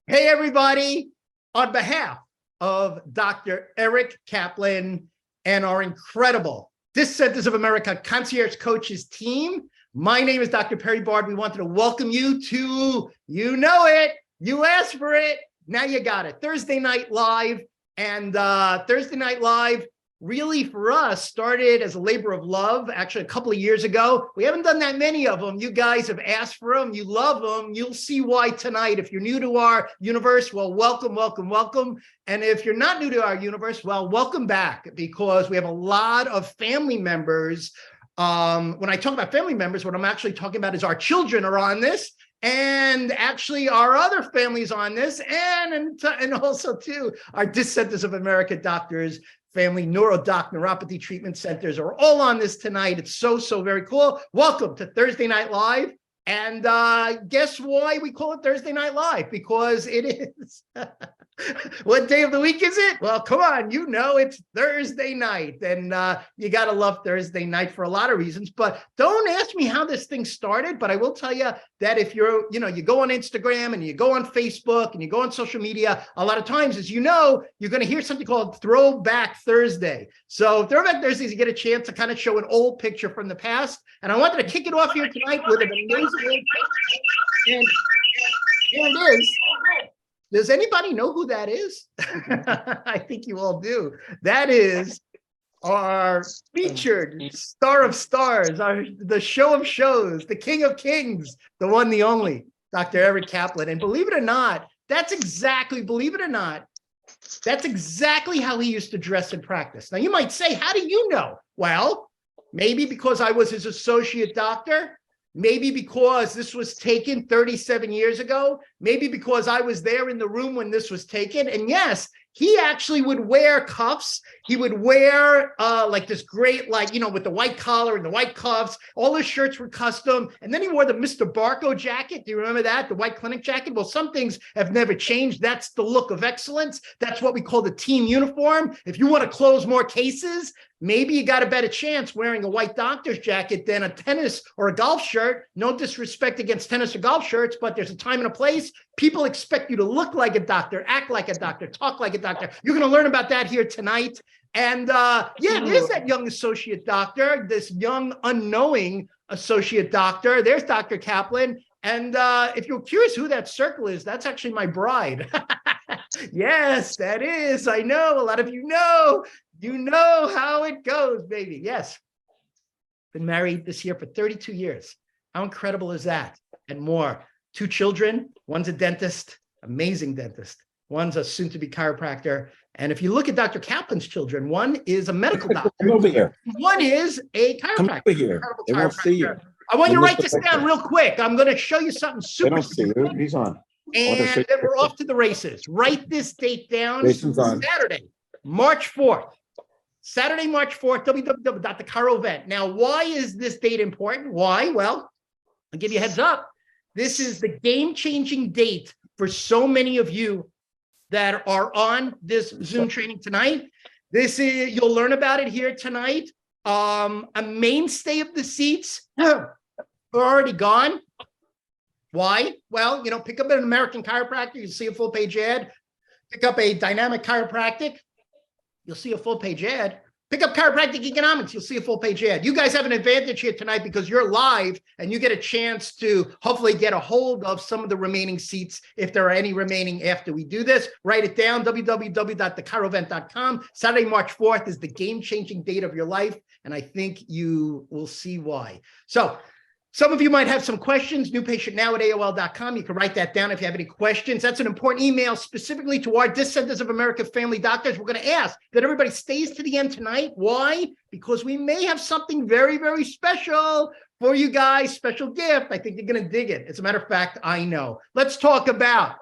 Hey, everybody. On behalf of Dr. Eric Kaplan and our incredible Centers of America Concierge Coaches team, my name is Dr. Perry Bard. We wanted to welcome you to, you know it, you asked for it, now you got it, Thursday Night Live. And Thursday Night Live really for us started as a labor of love actually a couple of years ago. We haven't done that many of them. You guys have asked for them. You love them. You'll see why tonight. If you're new to our universe, well, welcome, welcome, welcome. And if you're not new to our universe, well, welcome back, because we have a lot of family members. When I talk about family members, what I'm actually talking about is our children are on this. And actually our other families on this, and also too, our Centers of America doctors, family neuropathy treatment centers are all on this tonight. It's so very cool. Welcome to Thursday Night Live. And guess why we call it Thursday Night Live? Because it is. What day of the week is it? Well, come on, you know it's Thursday night. And you got to love Thursday night for a lot of reasons. But don't ask me how this thing started. But I will tell you that if you're, you go on Instagram and you go on Facebook and you go on social media, a lot of times, as you know, you're going to hear something called Throwback Thursday. So Throwback Thursdays, you get a chance to kind of show an old picture from the past. And I wanted to kick it off here tonight with an amazing and here it is. Does anybody know who that is? I think you all do. That is our featured star of stars, the show of shows, the king of kings, the one, the only, Dr. Eric Kaplan. And believe it or not, that's exactly how he used to dress in practice. Now, you might say, how do you know? Well, maybe because I was his associate doctor. Maybe because this was taken 37 years ago. Maybe because I was there in the room when this was taken. And yes, he actually would wear cuffs. He would wear like this great, with the white collar and the white cuffs. All his shirts were custom. And then he wore the Mr. Barco jacket. Do you remember that? The white clinic jacket? Well, some things have never changed. That's the look of excellence. That's what we call the team uniform. If you want to close more cases, maybe you got a better chance wearing a white doctor's jacket than a tennis or a golf shirt. No disrespect against tennis or golf shirts, but there's a time and a place. People expect you to look like a doctor, act like a doctor, talk like a doctor. You're going to learn about that here tonight. And there's that young associate doctor, this young unknowing associate doctor. There's Dr. Kaplan. And if you're curious who that circle is, that's actually my bride. Yes, that is. I know a lot of you know. You know how it goes, baby. Yes. Been married this year for 32 years. How incredible is that? And more. 2 children. One's a dentist, amazing dentist. One's a soon-to-be chiropractor. And if you look at Dr. Kaplan's children, one is a medical doctor. Come over here. One is a chiropractor. Come over here. They won't see you. I want you to write this down real quick. I'm going to show you something super. They don't see you. He's on. And then we're off to the races. Write this date down. Jason's on. Saturday, March 4th. Saturday, March 4th, www.thechiro.event. Now, why is this date important? Why? Well, I'll give you a heads up. This is the game-changing date for so many of you that are on this Zoom training tonight. You'll learn about it here tonight. A mainstay of the seats are already gone. Why? Well, pick up an American chiropractor, you'll see a full-page ad. Pick up a dynamic chiropractic, you'll see a full-page ad. Pick up chiropractic economics, you'll see a full-page ad. You guys have an advantage here tonight because you're live and you get a chance to hopefully get a hold of some of the remaining seats if there are any remaining after we do this. Write it down, www.thechiro.event.com. Saturday, March 4th is the game-changing date of your life, and I think you will see why. So, some of you might have some questions, newpatientnow@AOL.com. You can write that down if you have any questions. That's an important email specifically to our Centers of America family doctors. We're going to ask that everybody stays to the end tonight. Why? Because we may have something very, very special for you guys, special gift. I think you're going to dig it. As a matter of fact, I know. Let's talk about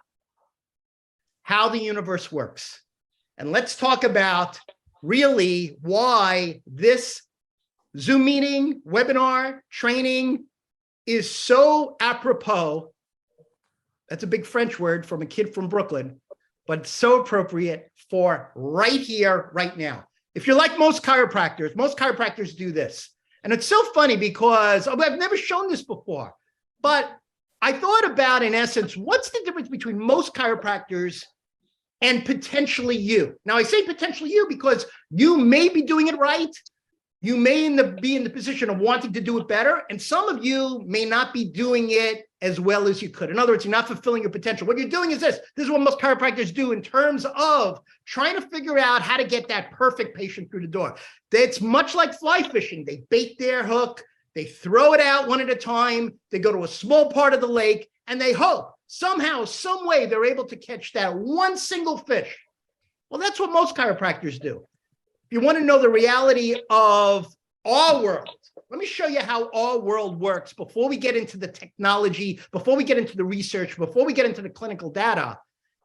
how the universe works. And let's talk about really why this Zoom meeting, webinar, training, is so apropos. That's a big French word from a kid from Brooklyn, but it's so appropriate for right here, right now. If you're like most chiropractors do this. And it's so funny because I've never shown this before, but I thought about, in essence, what's the difference between most chiropractors and potentially you? Now, I say potentially you because you may be doing it right. You may be in the position of wanting to do it better. And some of you may not be doing it as well as you could. In other words, you're not fulfilling your potential. What you're doing is this. This is what most chiropractors do in terms of trying to figure out how to get that perfect patient through the door. It's much like fly fishing. They bait their hook, they throw it out one at a time, they go to a small part of the lake, and they hope somehow, some way they're able to catch that one single fish. Well, that's what most chiropractors do. If you want to know the reality of our world, let me show you how our world works before we get into the technology, before we get into the research, before we get into the clinical data.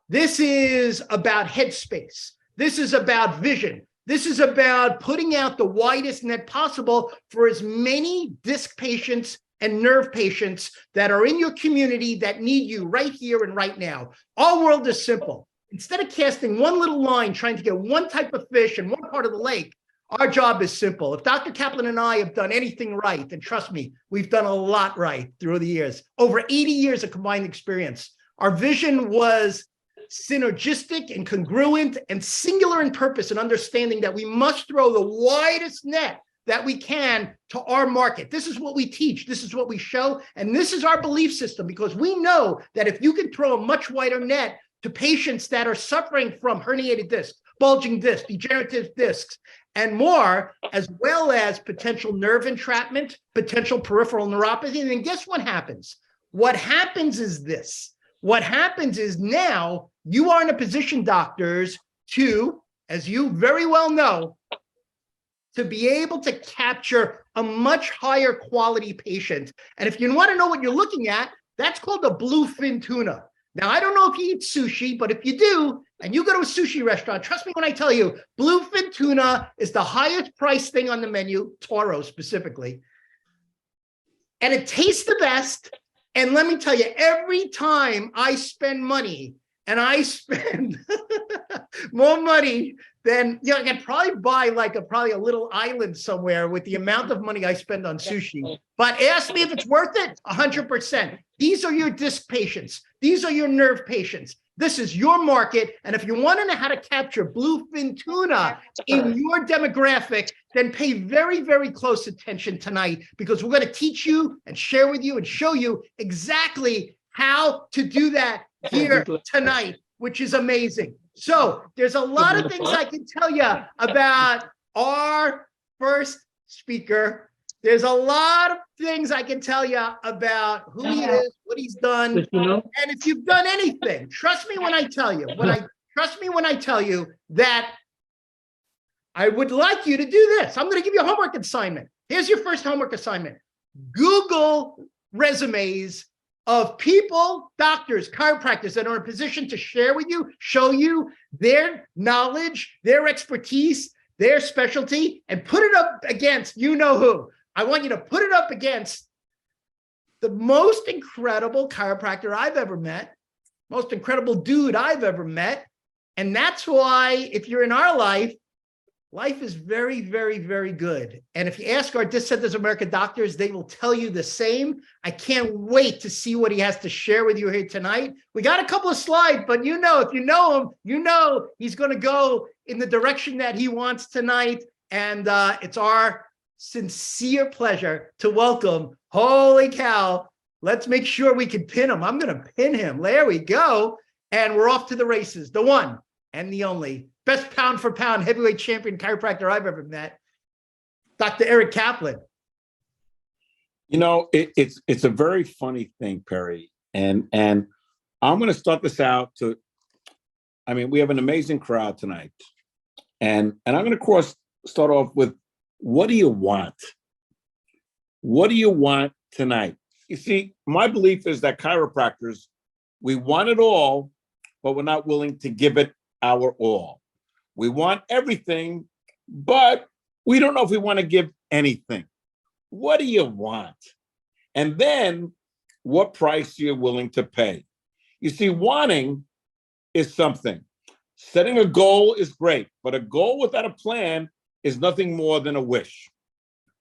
This is about headspace. This is about vision. This is about putting out the widest net possible for as many disc patients and nerve patients that are in your community that need you right here and right now. Our world is simple. Instead of casting one little line, trying to get one type of fish in one part of the lake, our job is simple. If Dr. Kaplan and I have done anything right, and trust me, we've done a lot right through the years, over 80 years of combined experience. Our vision was synergistic and congruent and singular in purpose and understanding that we must throw the widest net that we can to our market. This is what we teach. This is what we show. And this is our belief system, because we know that if you can throw a much wider net to patients that are suffering from herniated discs, bulging discs, degenerative discs, and more, as well as potential nerve entrapment, potential peripheral neuropathy, and then guess what happens? What happens is this. What happens is now you are in a position, doctors, to, as you very well know, to be able to capture a much higher quality patient. And if you want to know what you're looking at, that's called a bluefin tuna. Now, I don't know if you eat sushi, but if you do, and you go to a sushi restaurant, trust me when I tell you, bluefin tuna is the highest priced thing on the menu, Toro specifically. And it tastes the best. And let me tell you, every time I spend money, and I spend more money than, I can probably buy probably a little island somewhere with the amount of money I spend on sushi. But ask me if it's worth it, 100%. These are your disc patients. These are your nerve patients. This is your market. And if you want to know how to capture bluefin tuna in your demographic, then pay very, very close attention tonight, because we're going to teach you and share with you and show you exactly how to do that here tonight, which is amazing. So there's a lot of things I can tell you about our first speaker. There's a lot of things I can tell you about who he is, what he's done. And if you've done anything, trust me when I tell you, that I would like you to do this. I'm going to give you a homework assignment. Here's your first homework assignment. Google resumes of people, doctors, chiropractors that are in a position to share with you, show you their knowledge, their expertise, their specialty, and put it up against you know who. I want you to put it up against the most incredible chiropractor I've ever met, most incredible dude I've ever met. And that's why, if you're in our life, life is very, very, very good. And if you ask our Disc Centers of America doctors, they will tell you the same. I can't wait to see what he has to share with you here tonight. We got a couple of slides, but if you know him, he's going to go in the direction that he wants tonight. And it's our sincere pleasure to welcome, holy cow, let's make sure we can pin him. I'm going to pin him. There we go. And we're off to the races. The one and the only best pound for pound heavyweight champion chiropractor I've ever met, Dr. Eric Kaplan. You know, it's a very funny thing, Perry. And I'm going to start this out we have an amazing crowd tonight. And I'm going to start off with, what do you want? What do you want tonight? You see, my belief is that chiropractors, we want it all, but we're not willing to give it our all. We want everything, but we don't know if we want to give anything. What do you want? And then what price you're willing to pay. You see, wanting is something. Setting a goal is great, but a goal without a plan is nothing more than a wish.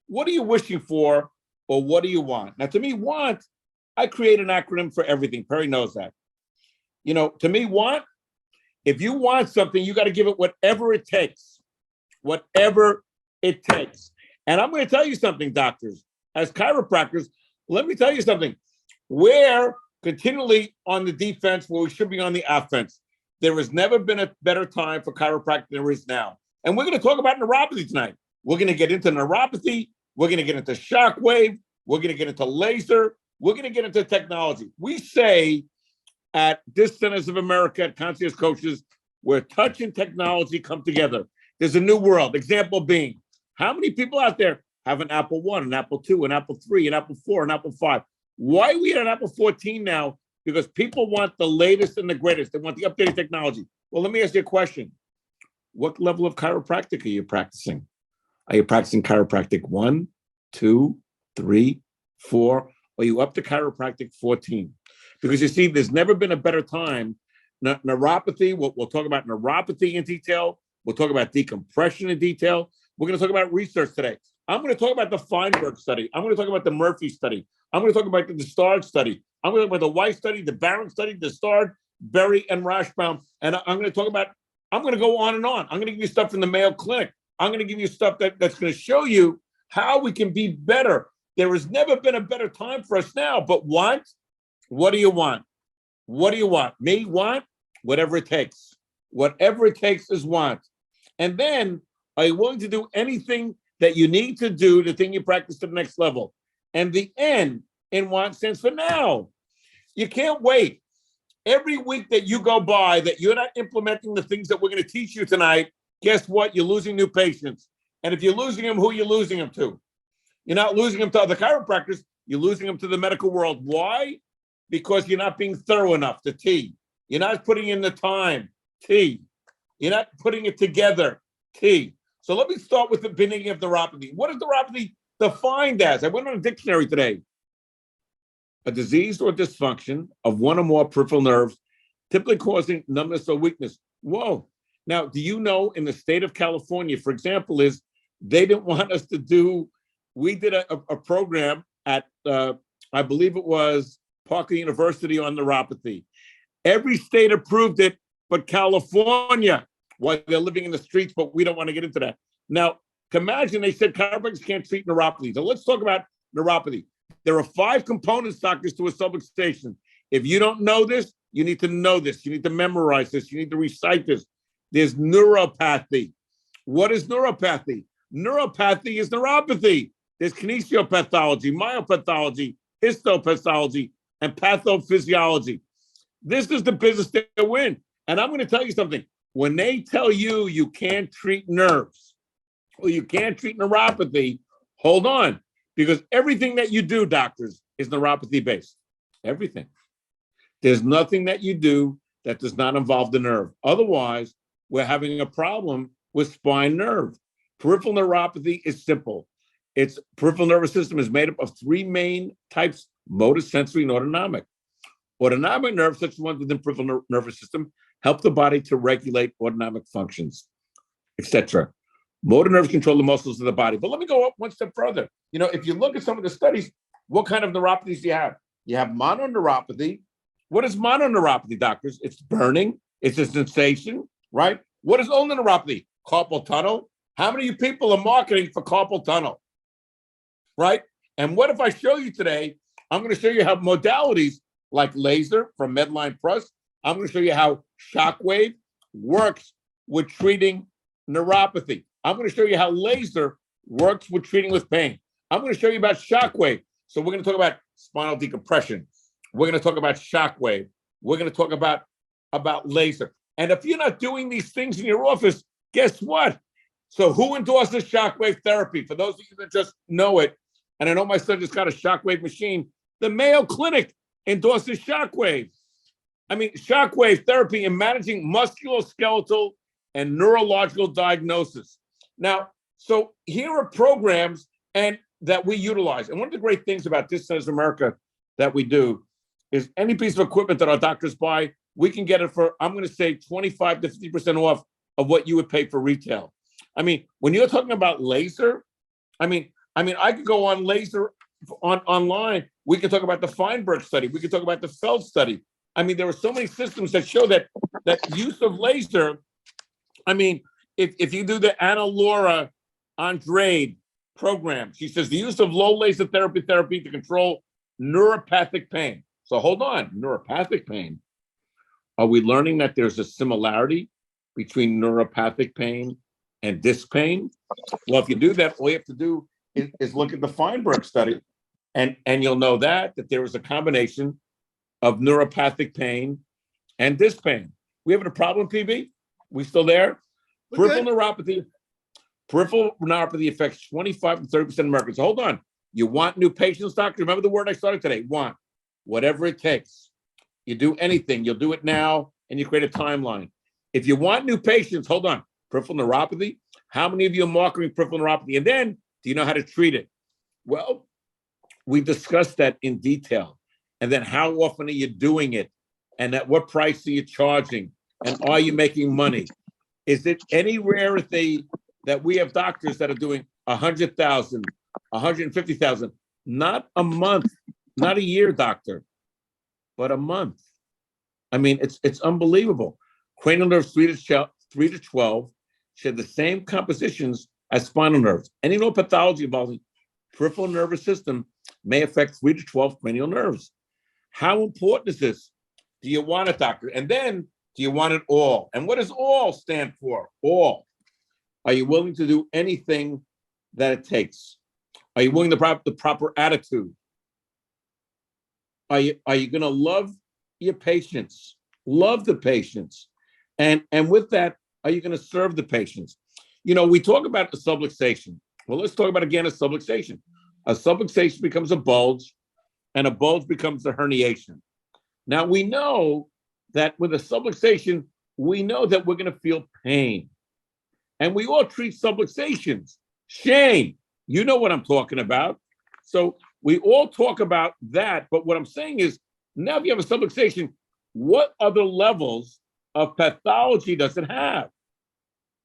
What are you wishing for, or what do you want? Now, to me, want I create an acronym for everything. Perry knows that. You know, to me, if you want something, you got to give it whatever it takes, whatever it takes. And I'm going to tell you something, doctors, as chiropractors, let me tell you something. We're continually on the defense where we should be on the offense. There has never been a better time for chiropractic than there is now. And we're going to talk about neuropathy tonight. We're going to get into neuropathy. We're going to get into shockwave. We're going to get into laser. We're going to get into technology. We say at this Centers of America, at Concierge Coaches, where touch and technology come together. There's a new world. Example being, how many people out there have an Apple One, an Apple II, an Apple III, an Apple IV, an Apple V? Why are we at an Apple 14 now? Because people want the latest and the greatest. They want the updated technology. Well, let me ask you a question. What level of chiropractic are you practicing? Are you practicing chiropractic 1, 2, 3, 4? Or are you up to chiropractic 14? Because you see, there's never been a better time. Neuropathy, we'll talk about neuropathy in detail. We'll talk about decompression in detail. We're going to talk about research today. I'm going to talk about the Feinberg study. I'm going to talk about the Murphy study. I'm going to talk about the Starr study. I'm going to talk about the White study, the Barron study, the Starr, Berry, and Rashbaum. And I'm going to go on and on. I'm going to give you stuff from the Mayo Clinic. I'm going to give you stuff that's going to show you how we can be better. There has never been a better time for us now. But what? What do you want? What do you want? Me want? Whatever it takes. Whatever it takes is want. And then, are you willing to do anything that you need to do to think you practice to the next level? And the N in want stands for now. You can't wait. Every week that you go by that you're not implementing the things that we're going to teach you tonight, guess what? You're losing new patients. And if you're losing them, who are you losing them to? You're not losing them to other chiropractors. You're losing them to the medical world. Why? Because you're not being thorough enough, the T. You're not putting in the time, T. You're not putting it together, T. So let me start with the beginning of neuropathy. What is neuropathy defined as? I went on a dictionary today. A disease or dysfunction of one or more peripheral nerves, typically causing numbness or weakness. Whoa. Now, do you know in the state of California, for example, they didn't want us to do, we did a program at, I believe it was Parker University on neuropathy. Every state approved it, but California, while they're living in the streets, but we don't want to get into that. Now, imagine they said chiropractors can't treat neuropathy. So let's talk about neuropathy. There are 5 components, doctors, to a subluxation. If you don't know this, you need to know this. You need to memorize this. You need to recite this. There's neuropathy. What is neuropathy? Neuropathy is neuropathy. There's kinesiopathology, myopathology, histopathology, and pathophysiology. This is the business they win. And I'm going to tell you something. When they tell you you can't treat nerves or you can't treat neuropathy, hold on. Because everything that you do, doctors, is neuropathy based. Everything. There's nothing that you do that does not involve the nerve. Otherwise, we're having a problem with spine nerve. Peripheral neuropathy is simple. Its peripheral nervous system is made up of 3 main types: motor, sensory, and autonomic. Autonomic nerves, such as ones within peripheral nervous system, help the body to regulate autonomic functions, etc. Motor nerves control the muscles of the body. But let me go up one step further. You know, if you look at some of the studies, what kind of neuropathies do you have? You have mononeuropathy. What is mononeuropathy, doctors? It's burning. It's a sensation, right? What is ulnoneuropathy? Carpal tunnel. How many of you people are marketing for carpal tunnel, right? And what if I show you today, I'm going to show you how modalities like laser from Medline Plus, I'm going to show you how shockwave works with treating neuropathy. I'm going to show you how laser works with treating with pain. I'm going to show you about shockwave. So we're going to talk about spinal decompression. We're going to talk about shockwave. We're going to talk about laser. And if you're not doing these things in your office, guess what? So who endorses shockwave therapy? For those of you that just know it, and I know my son just got a shockwave machine, the Mayo Clinic endorses shockwave. I mean, shockwave therapy in managing musculoskeletal and neurological diagnosis. Now, so here are programs and that we utilize. And one of the great things about this Centers of America that we do is any piece of equipment that our doctors buy, we can get it for, I'm going to say 25 to 50% off of what you would pay for retail. I mean, when you're talking about laser, I mean, I could go on laser online. We can talk about the Feinberg study. We can talk about the Feld study. I mean, there are so many systems that show that use of laser. I mean, if you do the Anna Laura Andrade program, she says the use of low laser therapy to control neuropathic pain. So hold on, neuropathic pain. Are we learning that there's a similarity between neuropathic pain and disc pain? Well, if you do that, all you have to do is look at the Feinberg study, and you'll know that there was a combination of neuropathic pain and disc pain. We having a problem, PB? We still there? Peripheral neuropathy affects 25 to 30% of Americans. So hold on. You want new patients, doctor? Remember the word I started today, want. Whatever it takes. You do anything. You'll do it now, and you create a timeline. If you want new patients, hold on. Peripheral neuropathy, how many of you are marketing peripheral neuropathy? And then, do you know how to treat it? Well, we discussed that in detail. And then how often are you doing it? And at what price are you charging? And are you making money? Is it any rarity that we have doctors that are doing 100,000, 150,000, not a month, not a year, doctor, but a month? I mean, it's unbelievable. Cranial nerves 3 to 12 share the same compositions as spinal nerves. Any neuropathology involving peripheral nervous system may affect 3 to 12 cranial nerves. How important is this? Do you want it, doctor? And then, do you want it all? And what does all stand for? All. Are you willing to do anything that it takes? Are you willing to have the proper attitude? Are you going to love your patients? Love the patients. And with that, are you going to serve the patients? You know, we talk about the subluxation. Well, let's talk about again a subluxation. A subluxation becomes a bulge, and a bulge becomes a herniation. Now, we know that with a subluxation, we know that we're going to feel pain. And we all treat subluxations. Shane, you know what I'm talking about. So we all talk about that. But what I'm saying is, now if you have a subluxation, what other levels of pathology does it have?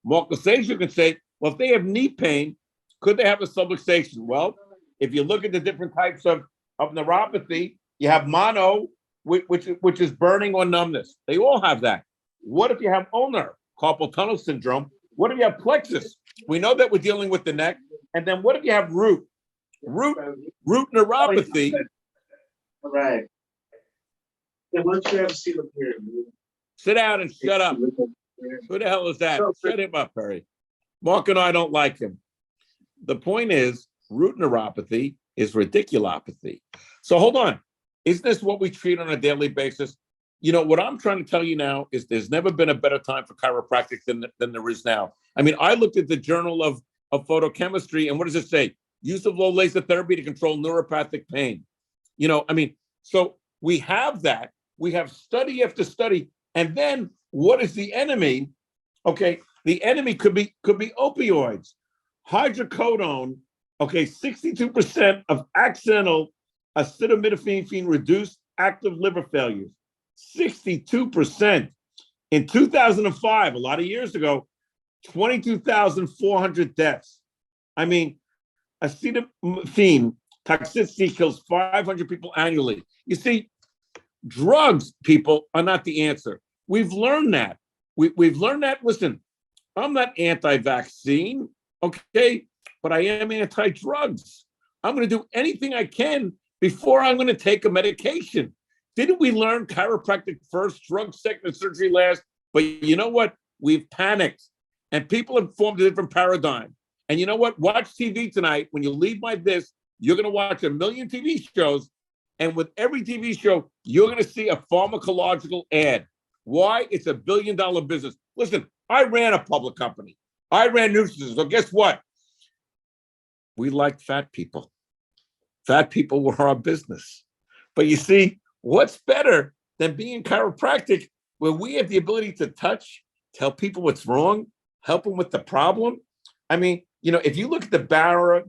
Marcus Asia can say, well, if they have knee pain, could they have a subluxation? Well, if you look at the different types of neuropathy, you have mono, which is burning or numbness. They all have that. What if you have ulnar, carpal tunnel syndrome? What if you have plexus? We know that we're dealing with the neck. And then what if you have root neuropathy? All right. Yeah, why don't you have a seat up here? Sit down and shut up. Who the hell is that? Shut him up, Perry. Mark and I don't like him. The point is, root neuropathy is radiculopathy. So hold on. Isn't this what we treat on a daily basis? You know, what I'm trying to tell you now is there's never been a better time for chiropractic than there is now. I mean, I looked at the Journal of Photochemistry, and what does it say? Use of low laser therapy to control neuropathic pain. You know, I mean, so we have that. We have study after study. And then what is the enemy? Okay, the enemy could be opioids. Hydrocodone, okay, 62% of accidental acetaminophen reduced active liver failures. 62%. In 2005, a lot of years ago, 22,400 deaths. I mean, acetaminophen toxicity kills 500 people annually. You see, drugs, people, are not the answer. We've learned that. We've learned that. Listen, I'm not anti-vaccine, okay, but I am anti-drugs. I'm going to do anything I can before I'm going to take a medication. Didn't we learn chiropractic first, drug second, and surgery last? But you know what? We've panicked, and people have formed a different paradigm. And you know what? Watch TV tonight. When you leave this, you're going to watch a million TV shows, and with every TV show, you're going to see a pharmacological ad. Why? It's $1 billion business. Listen, I ran a public company. I ran nutrition. So guess what? We liked fat people. Fat people were our business. But you see, what's better than being chiropractic where we have the ability to touch, tell people what's wrong, help them with the problem? I mean, you know, if you look at the Barra,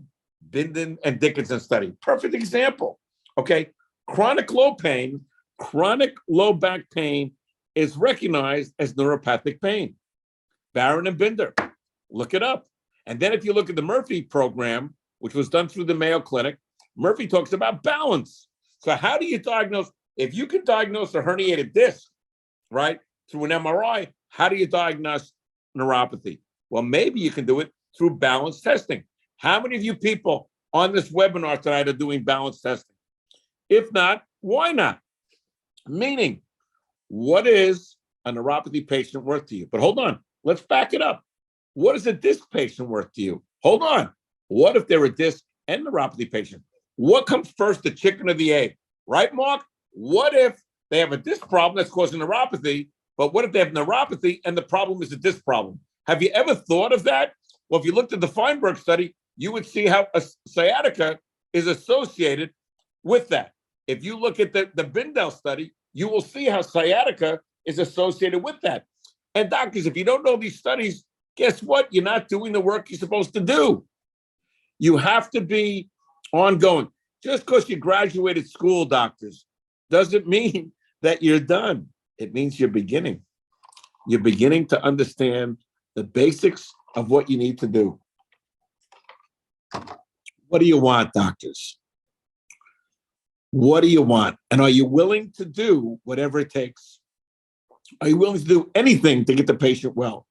Binden, and Dickinson study, perfect example, okay? Chronic low back pain is recognized as neuropathic pain. Barron and Binder, look it up. And then if you look at the Murphy program, which was done through the Mayo Clinic, Murphy talks about balance. So how do you diagnose? If you can diagnose a herniated disc, right, through an MRI, how do you diagnose neuropathy? Well, maybe you can do it through balance testing. How many of you people on this webinar tonight are doing balance testing? If not, why not? Meaning, what is a neuropathy patient worth to you? But hold on, let's back it up. What is a disc patient worth to you? Hold on. What if they're a disc and neuropathy patient? What comes first, the chicken or the egg? Right, Mark? What if they have a disc problem that's causing neuropathy, but what if they have neuropathy and the problem is a disc problem? Have you ever thought of that? Well, if you looked at the Feinberg study, you would see how a sciatica is associated with that. If you look at the Bindell study, you will see how sciatica is associated with that. And doctors, if you don't know these studies, guess what? You're not doing the work you're supposed to do. You have to be ongoing. Just because you graduated school, doctors, doesn't mean that you're done. It means you're beginning. You're beginning to understand the basics of what you need to do. What do you want, doctors? What do you want? And are you willing to do whatever it takes? Are you willing to do anything to get the patient well?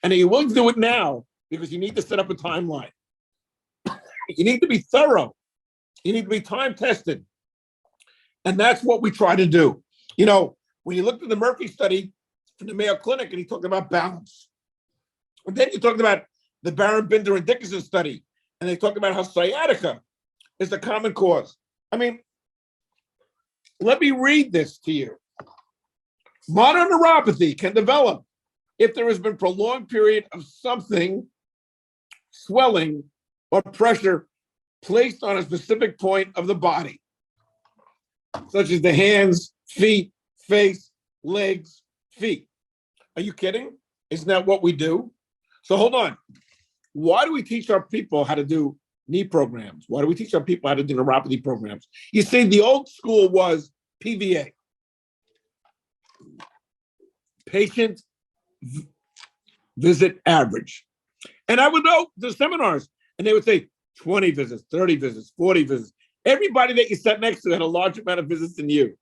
And are you willing to do it now? Because you need to set up a timeline. You need to be thorough. You need to be time tested. And that's what we try to do. You know, when you looked at the Murphy study from the Mayo Clinic and he talked about balance. And then you talked about the Baron, Binder, and Dickinson study. And they talk about how sciatica is the common cause. I mean, let me read this to you. Modern neuropathy can develop if there has been prolonged period of something, swelling, or pressure placed on a specific point of the body, such as the hands, feet, face, legs, feet. Are you kidding? Isn't that what we do? So hold on. Why do we teach our people how to do knee programs? Why do we teach our people how to do neuropathy programs? You see, the old school was PVA. Patient visit average. And I would go to seminars and they would say 20 visits, 30 visits, 40 visits. Everybody that you sat next to had a large amount of visits than you.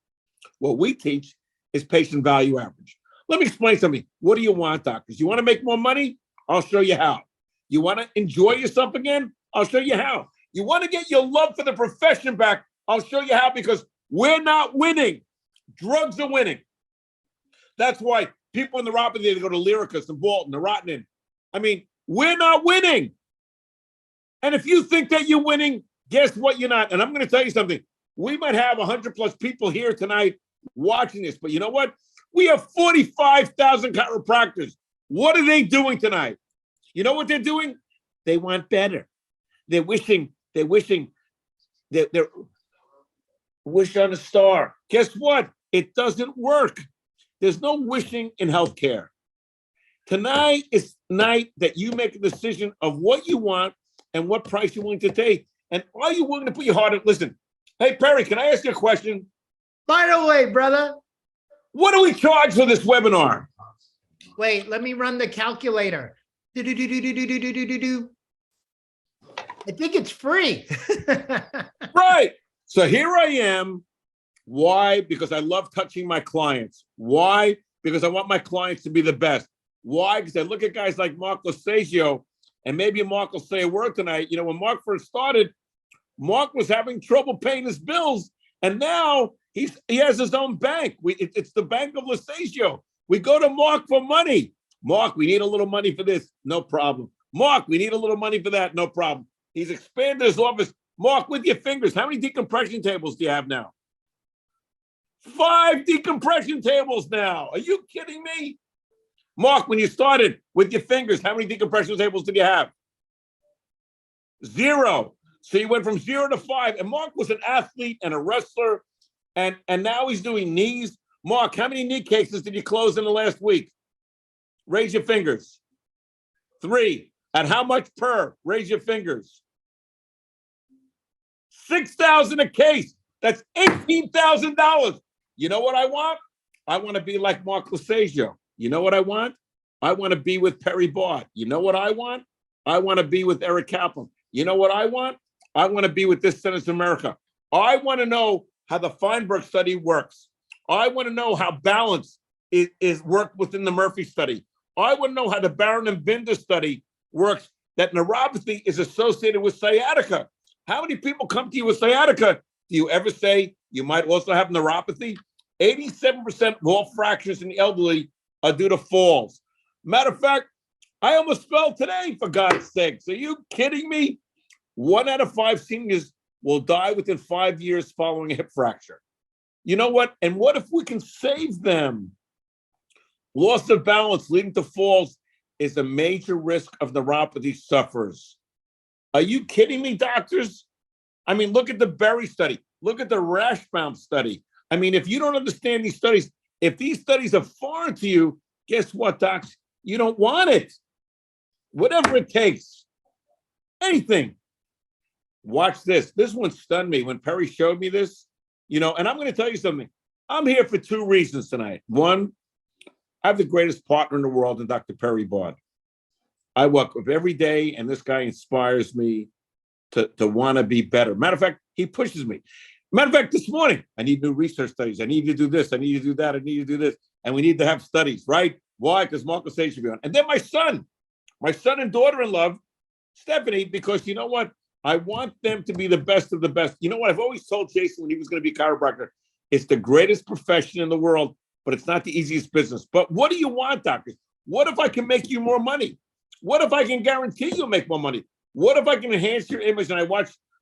What we teach is patient value average. Let me explain something. What do you want, doctors? You want to make more money? I'll show you how. You want to enjoy yourself again? I'll show you how. You want to get your love for the profession back? I'll show you how, because we're not winning. Drugs are winning. That's why people in neuropathy, they go to Lyricus and Bolton, Neurotonin. I mean, we're not winning. And if you think that you're winning, guess what? You're not. And I'm going to tell you something. We might have 100 plus people here tonight watching this, but you know what? We have 45,000 chiropractors. What are they doing tonight? You know what they're doing? They want better. They're wishing on a star. Guess what? It doesn't work. There's no wishing in healthcare. Tonight is night that you make a decision of what you want and what price you're willing to take. And are you willing to put your heart in? Listen, hey, Perry, can I ask you a question? By the way, brother. What do we charge for this webinar? Wait, let me run the calculator. I think it's free. Right. So here I am. Why? Because I love touching my clients. Why? Because I want my clients to be the best. Why? Because I look at guys like Mark Lasagio, and maybe Mark will say a word tonight. You know, when Mark first started, Mark was having trouble paying his bills, and now he has his own bank. It's the Bank of Lasagio. We go to Mark for money. Mark, we need a little money for this. No problem. Mark, we need a little money for that. No problem. He's expanded his office. Mark, with your fingers, how many decompression tables do you have now? 5 decompression tables now. Are you kidding me? Mark, when you started with your fingers, how many decompression tables did you have? 0. So you went from 0 to 5. And Mark was an athlete and a wrestler. And now he's doing knees. Mark, how many knee cases did you close in the last week? Raise your fingers. 3. At how much per? Raise your fingers. $6,000 a case. That's $18,000. You know what I want? I want to be like Mark Lasagio. You know what I want? I want to be with Perry Bart. You know what I want? I want to be with Eric Kaplan. You know what I want? I want to be with this Centers of America. I want to know how the Feinberg study works. I want to know how balance is worked within the Murphy study. I want to know how the Barron and Binder study works, that neuropathy is associated with sciatica. How many people come to you with sciatica? Do you ever say you might also have neuropathy? 87% of all fractures in the elderly are due to falls. Matter of fact, I almost fell today, for God's sakes. Are you kidding me? 1 out of 5 seniors will die within 5 years following a hip fracture. You know what? And what if we can save them? Loss of balance leading to falls is a major risk of neuropathy sufferers. Are you kidding me, doctors? I mean, look at the Berry study. Look at the Rashbaum study. I mean, if you don't understand these studies, if these studies are foreign to you, guess what, docs? You don't want it. Whatever it takes. Anything. Watch this. This one stunned me when Perry showed me this. You know, and I'm going to tell you something. I'm here for 2 reasons tonight. One, I have the greatest partner in the world in Dr. Perry Bard. I work with every day, and this guy inspires me to want to be better. Matter of fact, he pushes me. Matter of fact, this morning, I need new research studies. I need to do this. I need to do that. I need to do this. And we need to have studies, right? Why? Because Marcus A should be on. And then my son and daughter-in-law, Stephanie, because you know what? I want them to be the best of the best. You know what? I've always told Jason when he was going to be a chiropractor, it's the greatest profession in the world, but it's not the easiest business. But what do you want, doctors? What if I can make you more money? What if I can guarantee you'll make more money? What if I can enhance your image? And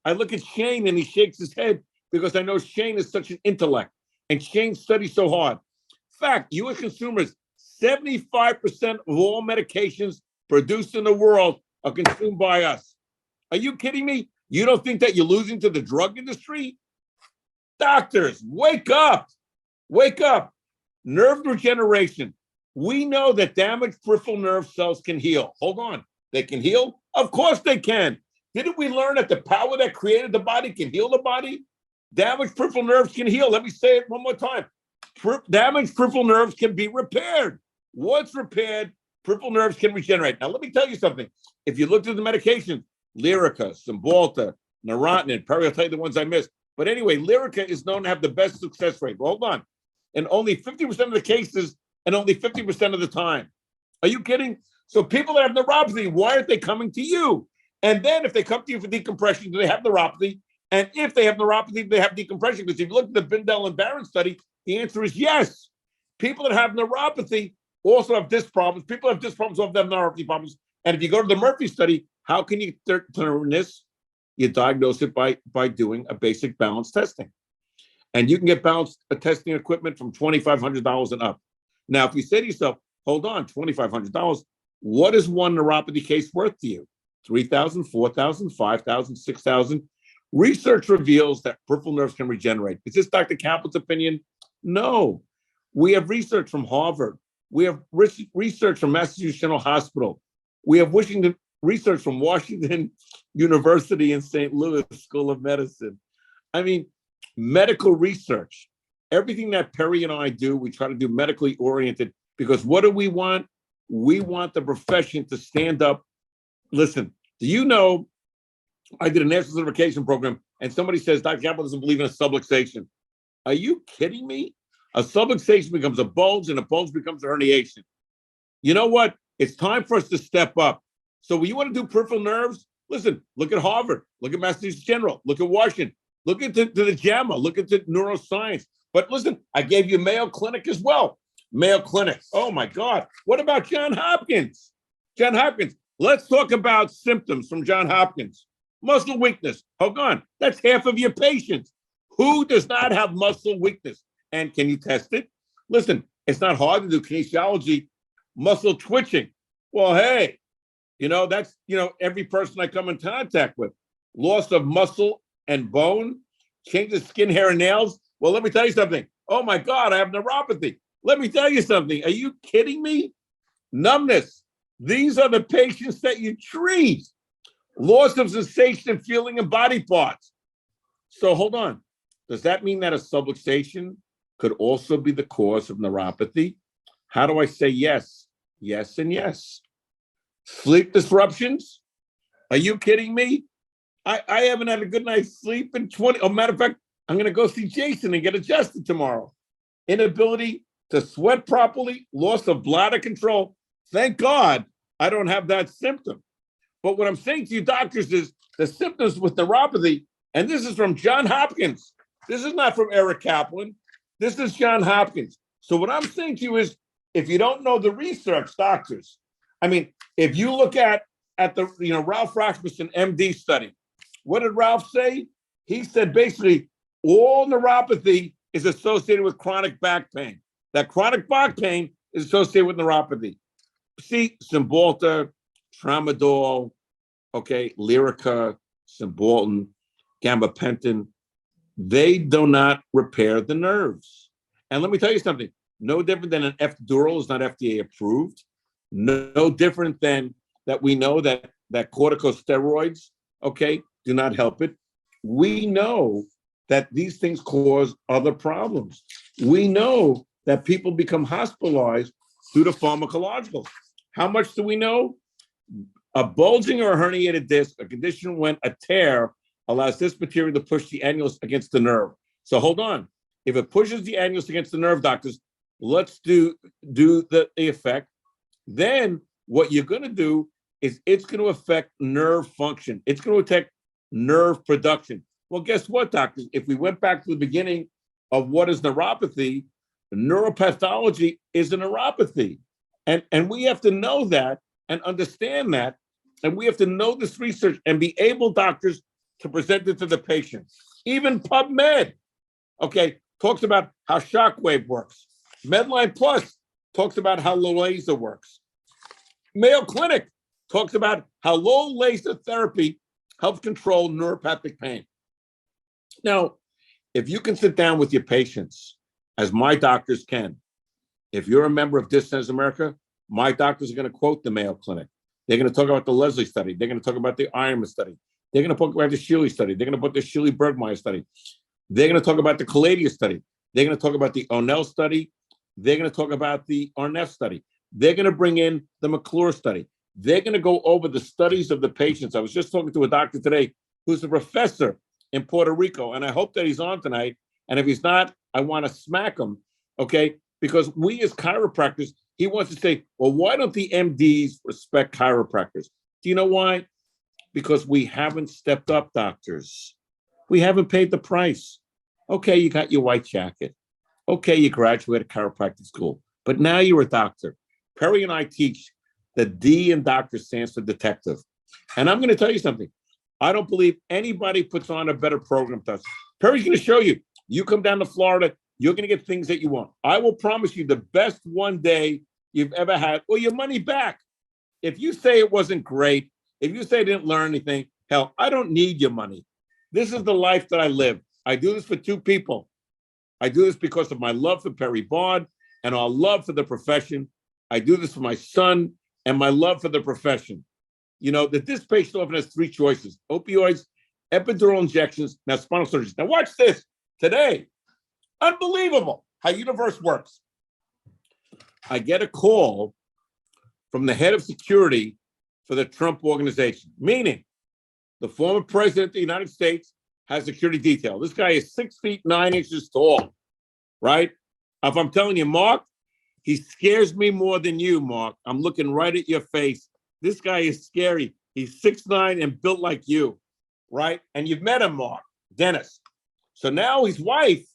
I look at Shane and he shakes his head because I know Shane is such an intellect and Shane studies so hard. In fact, you as consumers, 75% of all medications produced in the world are consumed by us. Are you kidding me? You don't think that you're losing to the drug industry? Doctors, wake up. Wake up. Nerve regeneration. We know that damaged peripheral nerve cells can heal. Hold on. They can heal? Of course they can. Didn't we learn that the power that created the body can heal the body? Damaged peripheral nerves can heal. Let me say it one more time. Damaged peripheral nerves can be repaired. Once repaired, peripheral nerves can regenerate. Now, let me tell you something. If you looked at the medications, Lyrica, Cymbalta, Neurontin, Perry will tell you the ones I missed. But anyway, Lyrica is known to have the best success rate. Well, hold on. In only 50% of the cases and only 50% of the time. Are you kidding? So people that have neuropathy, why aren't they coming to you? And then if they come to you for decompression, do they have neuropathy? And if they have neuropathy, do they have decompression? Because if you look at the Bindell and Barron study, the answer is yes. People that have neuropathy also have disc problems. People that have disc problems also have neuropathy problems. And if you go to the Murphy study, how can you turn this? You diagnose it by doing a basic balance testing. And you can get balance testing equipment from $2,500 and up. Now, if you say to yourself, hold on, $2,500, what is one neuropathy case worth to you? 3,000, 4,000, 5,000, 6,000. Research reveals that peripheral nerves can regenerate. Is this Dr. Kaplan's opinion? No. We have research from Harvard. We have research from Massachusetts General Hospital. We have research from Washington University in St. Louis School of Medicine. I mean, medical research. Everything that Perry and I do, we try to do medically oriented because what do we want? We want the profession to stand up. Listen, do you know I did a national certification program and somebody says Dr. Kaplan doesn't believe in a subluxation. Are you kidding me? A subluxation becomes a bulge and a bulge becomes a herniation. You know what? It's time for us to step up. So when you want to do peripheral nerves, listen, look at Harvard, look at Massachusetts General, look at Washington, look at the JAMA, look at the neuroscience. But listen, I gave you Mayo Clinic as well. Mayo Clinic. Oh my God. What about Johns Hopkins? Johns Hopkins. Let's talk about symptoms from Johns Hopkins. Muscle weakness. Hold on. That's half of your patients. Who does not have muscle weakness? And can you test it? Listen, it's not hard to do kinesiology. Muscle twitching. Well, hey, that's, every person I come in contact with. Loss of muscle and bone, changes skin, hair, and nails. Well, let me tell you something. Oh my God, I have neuropathy. Let me tell you something. Are you kidding me? Numbness. These are the patients that you treat. Loss of sensation and feeling in body parts. So hold on. Does that mean that a subluxation could also be the cause of neuropathy? How do I say yes? Yes and yes. Sleep disruptions? Are you kidding me? I haven't had a good night's sleep in 20. Oh, matter of fact, I'm going to go see Jason and get adjusted tomorrow. Inability to sweat properly, loss of bladder control. Thank God I don't have that symptom. But what I'm saying to you doctors is the symptoms with neuropathy, and this is from John Hopkins. This is not from Eric Kaplan. This is John Hopkins. So what I'm saying to you is, if you don't know the research, doctors, I mean, if you look at the Ralph Rasmussen MD study, what did Ralph say? He said basically all neuropathy is associated with chronic back pain. That chronic back pain is associated with neuropathy. See, Cymbalta, Tramadol, okay, Lyrica, Cymbalta, gabapentin, they do not repair the nerves. And let me tell you something, no different than an epidural is not FDA approved. No different than that we know that corticosteroids, okay, do not help it. We know that these things cause other problems. We know that people become hospitalized due to pharmacological. How much do we know? A bulging or a herniated disc, a condition when a tear allows this material to push the annulus against the nerve. So hold on. If it pushes the annulus against the nerve, doctors, let's do the effect. Then what you're going to do is it's going to affect nerve function. It's going to affect nerve production. Well, guess what, doctors? If we went back to the beginning of what is neuropathy, neuropathology is a neuropathy. And we have to know that and understand that. And we have to know this research and be able, doctors, to present it to the patient. Even PubMed, okay, talks about how shockwave works. Medline Plus talks about how low laser works. Mayo Clinic talks about how low laser therapy helps control neuropathic pain. Now, if you can sit down with your patients, as my doctors can, if you're a member of Distance America, my doctors are going to quote the Mayo Clinic. They're going to talk about the Leslie study. They're going to talk about the Ironman study. They're going to talk about the Shealy study. They're going to put the Shealy-Bergmeyer study. They're going to talk about the Caladius study. They're going to talk about the O'Neill study. They're going to talk about the Arnett study. They're going to bring in the McClure study. They're going to go over the studies of the patients. I was just talking to a doctor today who's a professor in Puerto Rico, and I hope that he's on tonight. And if he's not, I want to smack him, okay? Because we as chiropractors, he wants to say, well, why don't the MDs respect chiropractors? Do you know why? Because we haven't stepped up, doctors. We haven't paid the price. Okay, you got your white jacket. Okay, you graduated chiropractic school, but now you're a doctor. Perry and I teach the D in doctor stands for detective. And I'm going to tell you something. I don't believe anybody puts on a better program than us. Perry's going to show you. You come down to Florida, you're going to get things that you want. I will promise you the best one day you've ever had, or your money back. If you say it wasn't great, if you say I didn't learn anything, hell, I don't need your money. This is the life that I live. I do this for two people. I do this because of my love for Perry Bond and our love for the profession. I do this for my son and my love for the profession. You know, that this patient often has three choices: opioids, epidural injections, now spinal surgery. Now watch this today. Unbelievable how universe works. I get a call from the head of security for the Trump organization, meaning the former president of the United States has security detail. This guy is 6 feet 9 inches tall, right? If I'm telling you, Mark, he scares me more than you, Mark. I'm looking right at your face. This guy is scary. He's 6'9" and built like you, right? And you've met him, Mark, Dennis. So now his wife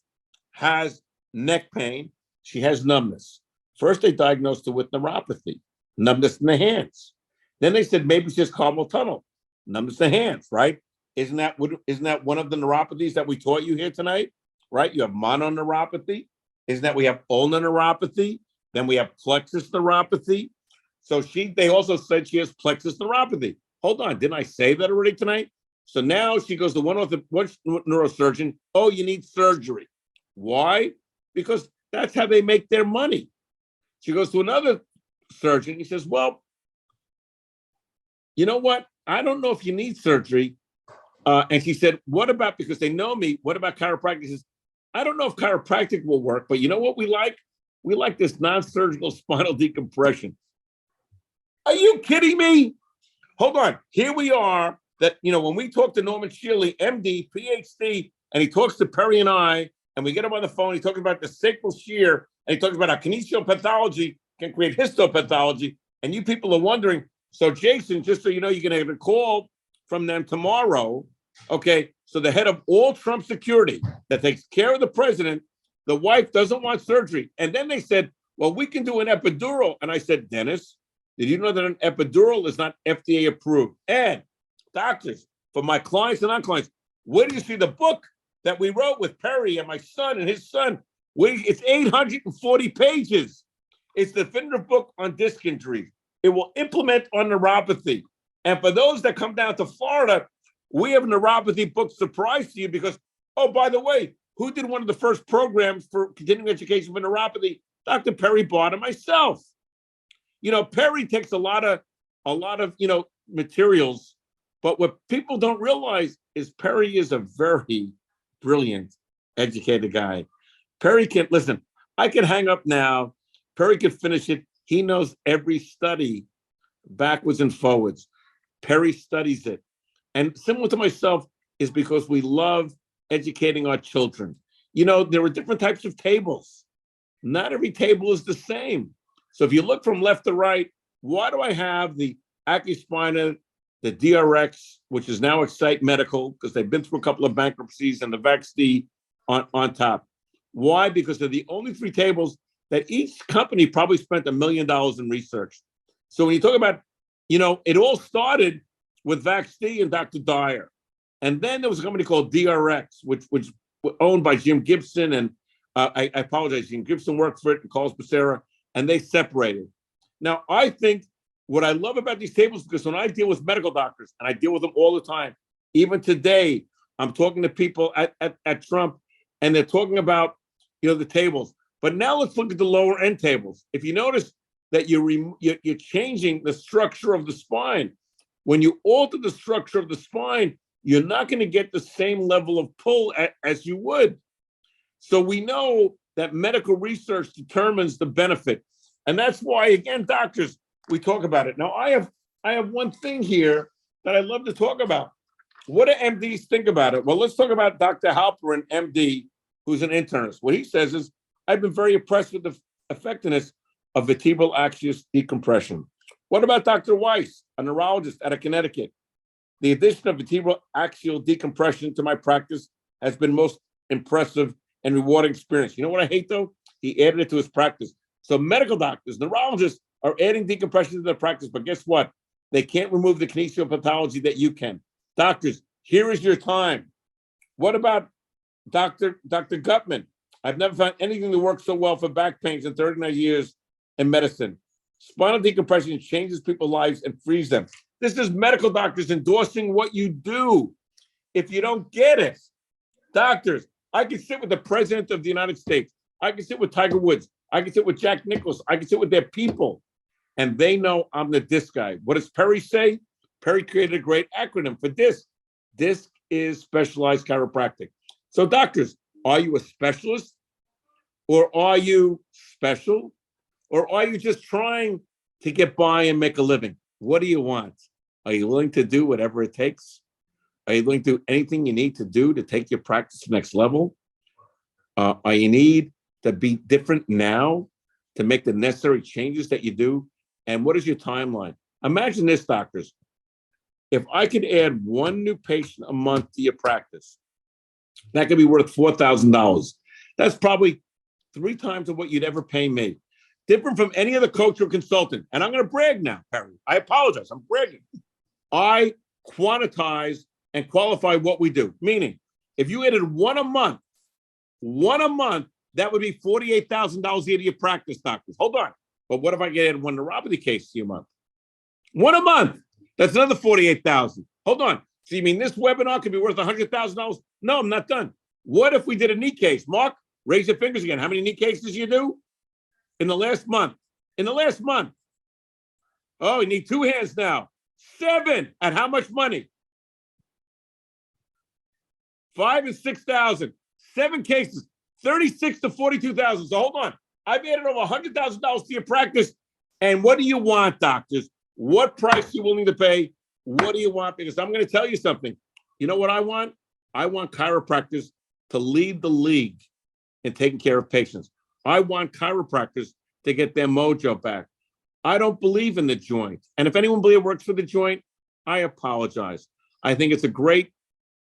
has neck pain. She has numbness. First, they diagnosed her with neuropathy, numbness in the hands. Then they said maybe it's just carpal tunnel, numbness in the hands, right? Isn't that one of the neuropathies that we taught you here tonight, right? You have mononeuropathy. Isn't that we have ulnar neuropathy? Then we have plexus neuropathy. So they also said she has plexus neuropathy. Hold on, didn't I say that already tonight? So now she goes to one neurosurgeon. Oh, you need surgery. Why? Because that's how they make their money. She goes to another surgeon. He says, well, you know what? I don't know if you need surgery. And she said, what about, because they know me, what about chiropractic? He says, I don't know if chiropractic will work, but you know what we like? We like this non-surgical spinal decompression. Are you kidding me? Hold on. Here we are that, when we talk to Norman Shealy, MD, PhD, and he talks to Perry and I, and we get him on the phone, he talks about the sacral shear, and he talks about how kinesiopathology can create histopathology. And you people are wondering, so Jason, just so you know, you're going to get a call from them tomorrow. Okay, so the head of all Trump security that takes care of the president, the wife doesn't want surgery. And then they said, well, we can do an epidural. And I said, Dennis, did you know that an epidural is not FDA approved? And doctors, for my clients and non-clients, where do you see the book that we wrote with Perry and my son and his son? It's 840 pages. It's the definitive book on disc injuries. It will implement on neuropathy. And for those that come down to Florida, we have a neuropathy book surprise to you because, oh, by the way, who did one of the first programs for continuing education for neuropathy? Dr. Perry Bart and myself. Perry takes a lot of materials, but what people don't realize is Perry is a very brilliant, educated guy. Perry can, listen, I can hang up now. Perry can finish it. He knows every study backwards and forwards. Perry studies it. And similar to myself is because we love educating our children. There are different types of tables. Not every table is the same. So if you look from left to right, why do I have the Acuspina, the DRX, which is now Excite Medical, because they've been through a couple of bankruptcies, and the VaxD on top? Why? Because they're the only three tables that each company probably spent $1 million in research. So when you talk about, it all started with VaxD and Dr. Dyer. And then there was a company called DRX, which was owned by Jim Gibson. And I apologize, Jim Gibson worked for it and Carlos Becerra, and they separated. Now, I think what I love about these tables, because when I deal with medical doctors, and I deal with them all the time, even today, I'm talking to people at Trump, and they're talking about, the tables. But now let's look at the lower end tables. If you notice that you're changing the structure of the spine, when you alter the structure of the spine, you're not going to get the same level of pull as you would. So we know that medical research determines the benefit. And that's why, again, doctors, we talk about it. Now, I have one thing here that I love to talk about. What do MDs think about it? Well, let's talk about Dr. Halperin, MD, who's an internist. What he says is, I've been very impressed with the effectiveness of vertebral axial decompression. What about Dr. Weiss, a neurologist out of Connecticut? The addition of vertebral axial decompression to my practice has been most impressive and rewarding experience. You know what I hate, though? He added it to his practice. So medical doctors, neurologists are adding decompression to their practice, but guess what? They can't remove the kinesiopathology that you can. Doctors, here is your time. What about Dr. Gutman? I've never found anything that works so well for back pains in 39 years in medicine. Spinal decompression changes people's lives and frees them. This is medical doctors endorsing what you do. If you don't get it, doctors, I can sit with the president of the United States. I can sit with Tiger Woods. I can sit with Jack Nicklaus. I can sit with their people. And they know I'm the DISC guy. What does Perry say? Perry created a great acronym for DISC. DISC is specialized chiropractic. So doctors, are you a specialist? Or are you special? Or are you just trying to get by and make a living? What do you want? Are you willing to do whatever it takes? Are you willing to do anything you need to do to take your practice to the next level? Are you need to be different now to make the necessary changes that you do? And what is your timeline? Imagine this, doctors. If I could add one new patient a month to your practice, that could be worth $4,000. That's probably 3 times of what you'd ever pay me. Different from any other coach or consultant. And I'm going to brag now, Perry. I apologize. I'm bragging. I quantize and qualify what we do. Meaning, if you added one a month, that would be $48,000 a year to your practice, doctors. Hold on. But what if I get one neuropathy case to you a month? One a month. That's another $48,000. Hold on. So you mean this webinar could be worth $100,000? No, I'm not done. What if we did a knee case? Mark, raise your fingers again. How many knee cases you do? In the last month. In the last month. Oh, you need 2 hands now. 7. At how much money? 5 and 6,000. 7 cases. 36 to 42,000. So hold on. I've added over $100,000 to your practice. And what do you want, doctors? What price are you willing to pay? What do you want? Because I'm going to tell you something. You know what I want? I want chiropractors to lead the league in taking care of patients. I want chiropractors to get their mojo back. I don't believe in the joint. And if anyone believes it works for the joint, I apologize. I think it's a great